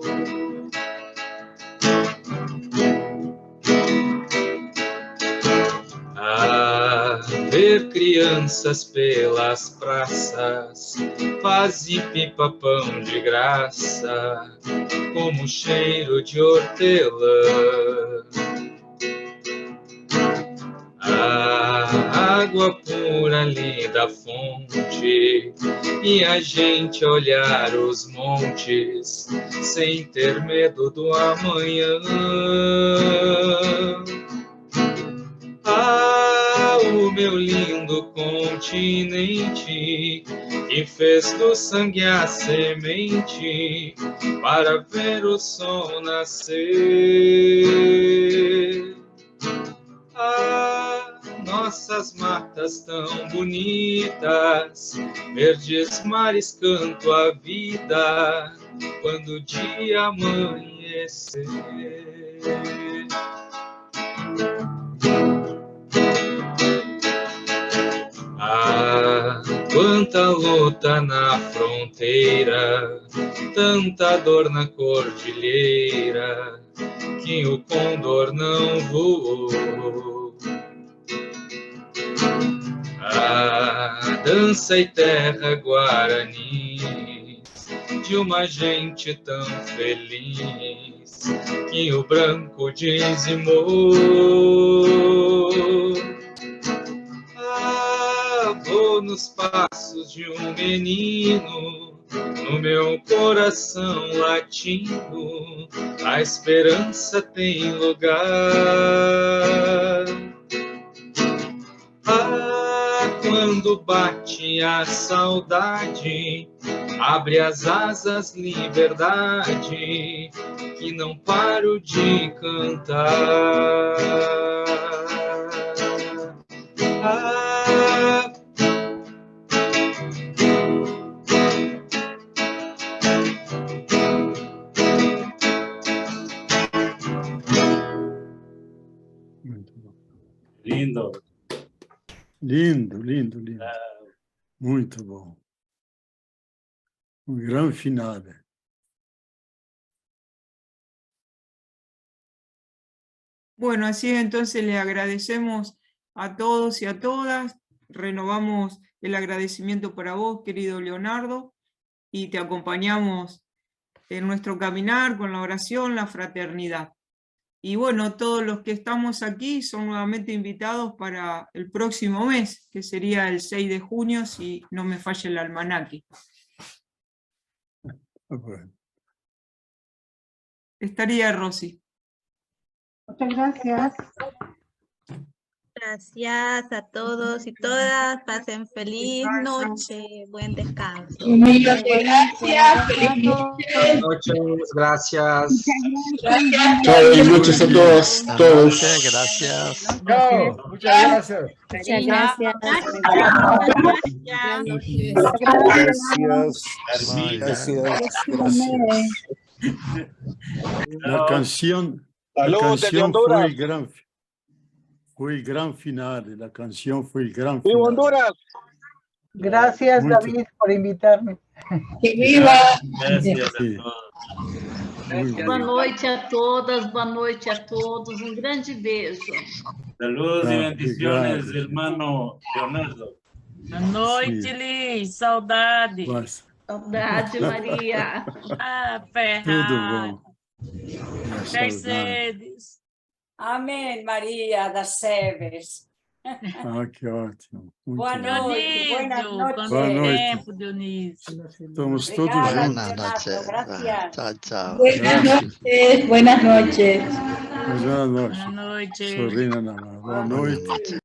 [SPEAKER 9] Ah, ver crianças pelas praças, paz e pipa, pão de graça, como cheiro de hortelã. A água pura ali da fonte e a gente olhar os montes sem ter medo do amanhã. Ah, o meu lindo continente que fez do sangue a semente para ver o sol nascer. Ah, nossas matas tão bonitas, verdes mares canto a vida quando o dia amanhecer. Ah, quanta luta na fronteira, tanta dor na cordilheira, que o condor não voou. Ah, dança e terra guarani, de uma gente tão feliz, que o branco dizimou. Vou nos passos de um menino, no meu coração latindo, a esperança tem lugar. Quando bate a saudade, abre as asas, liberdade, que não paro de cantar.
[SPEAKER 1] Muito bom.
[SPEAKER 5] Lindo.
[SPEAKER 1] Lindo, lindo, lindo. Muito bom. Um grande final.
[SPEAKER 4] Bueno, así es, entonces le agradecemos a todos y a todas. Renovamos el agradecimiento para vos, querido Leonardo, y te acompañamos en nuestro caminar con la oración, la fraternidad. Y bueno, todos los que estamos aquí son nuevamente invitados para el próximo mes, que sería el 6 de junio, si no me falla el almanaque.
[SPEAKER 1] Bueno.
[SPEAKER 4] Estaría Rosy.
[SPEAKER 10] Muchas gracias.
[SPEAKER 3] Gracias a todos y todas. Pasen feliz noche. Buen descanso.
[SPEAKER 10] Un millón de gracias. Feliz noche.
[SPEAKER 9] Buenas noches, gracias.
[SPEAKER 11] Buenas noches a todos.
[SPEAKER 12] Gracias.
[SPEAKER 11] Chao. Muchas gracias.
[SPEAKER 3] Muchas gracias.
[SPEAKER 1] La canción fue el gran final. La canción fue el gran final.
[SPEAKER 11] Honduras!
[SPEAKER 10] Gracias,
[SPEAKER 1] Muito.
[SPEAKER 10] David, por invitarme.
[SPEAKER 12] Que viva!
[SPEAKER 5] Gracias
[SPEAKER 1] Sí.
[SPEAKER 5] a todos.
[SPEAKER 1] Muy
[SPEAKER 13] Boa
[SPEAKER 1] bien.
[SPEAKER 13] noite a todas, boa noite a todos. Um grande beijo.
[SPEAKER 5] Saludos y
[SPEAKER 1] Ah,
[SPEAKER 5] bendiciones,
[SPEAKER 1] obrigado.
[SPEAKER 5] hermano Leonardo.
[SPEAKER 13] Boa noite,
[SPEAKER 1] Sim.
[SPEAKER 13] Liz. Saudade.
[SPEAKER 1] Mas,
[SPEAKER 13] Saudade, Maria. Ah, Ferraz.
[SPEAKER 1] tudo bom. É saudade.
[SPEAKER 13] Mercedes.
[SPEAKER 14] Amém, Maria das Seves.
[SPEAKER 1] Ah, que ótimo. Muito
[SPEAKER 14] Boa
[SPEAKER 1] bom.
[SPEAKER 14] noite, buenas
[SPEAKER 13] Dionísio,
[SPEAKER 14] noches.
[SPEAKER 13] quanto
[SPEAKER 1] Boa noite.
[SPEAKER 13] tempo, Dionísio.
[SPEAKER 1] Estamos todos
[SPEAKER 14] Obrigada,
[SPEAKER 1] juntos.
[SPEAKER 14] Renato, gracias.
[SPEAKER 12] Tchau, tchau.
[SPEAKER 10] Buenas
[SPEAKER 1] Gracias.
[SPEAKER 10] noches. Buenas noches.
[SPEAKER 1] Buenas noches.
[SPEAKER 13] Boa noite.
[SPEAKER 1] Sorrina, Boa noite.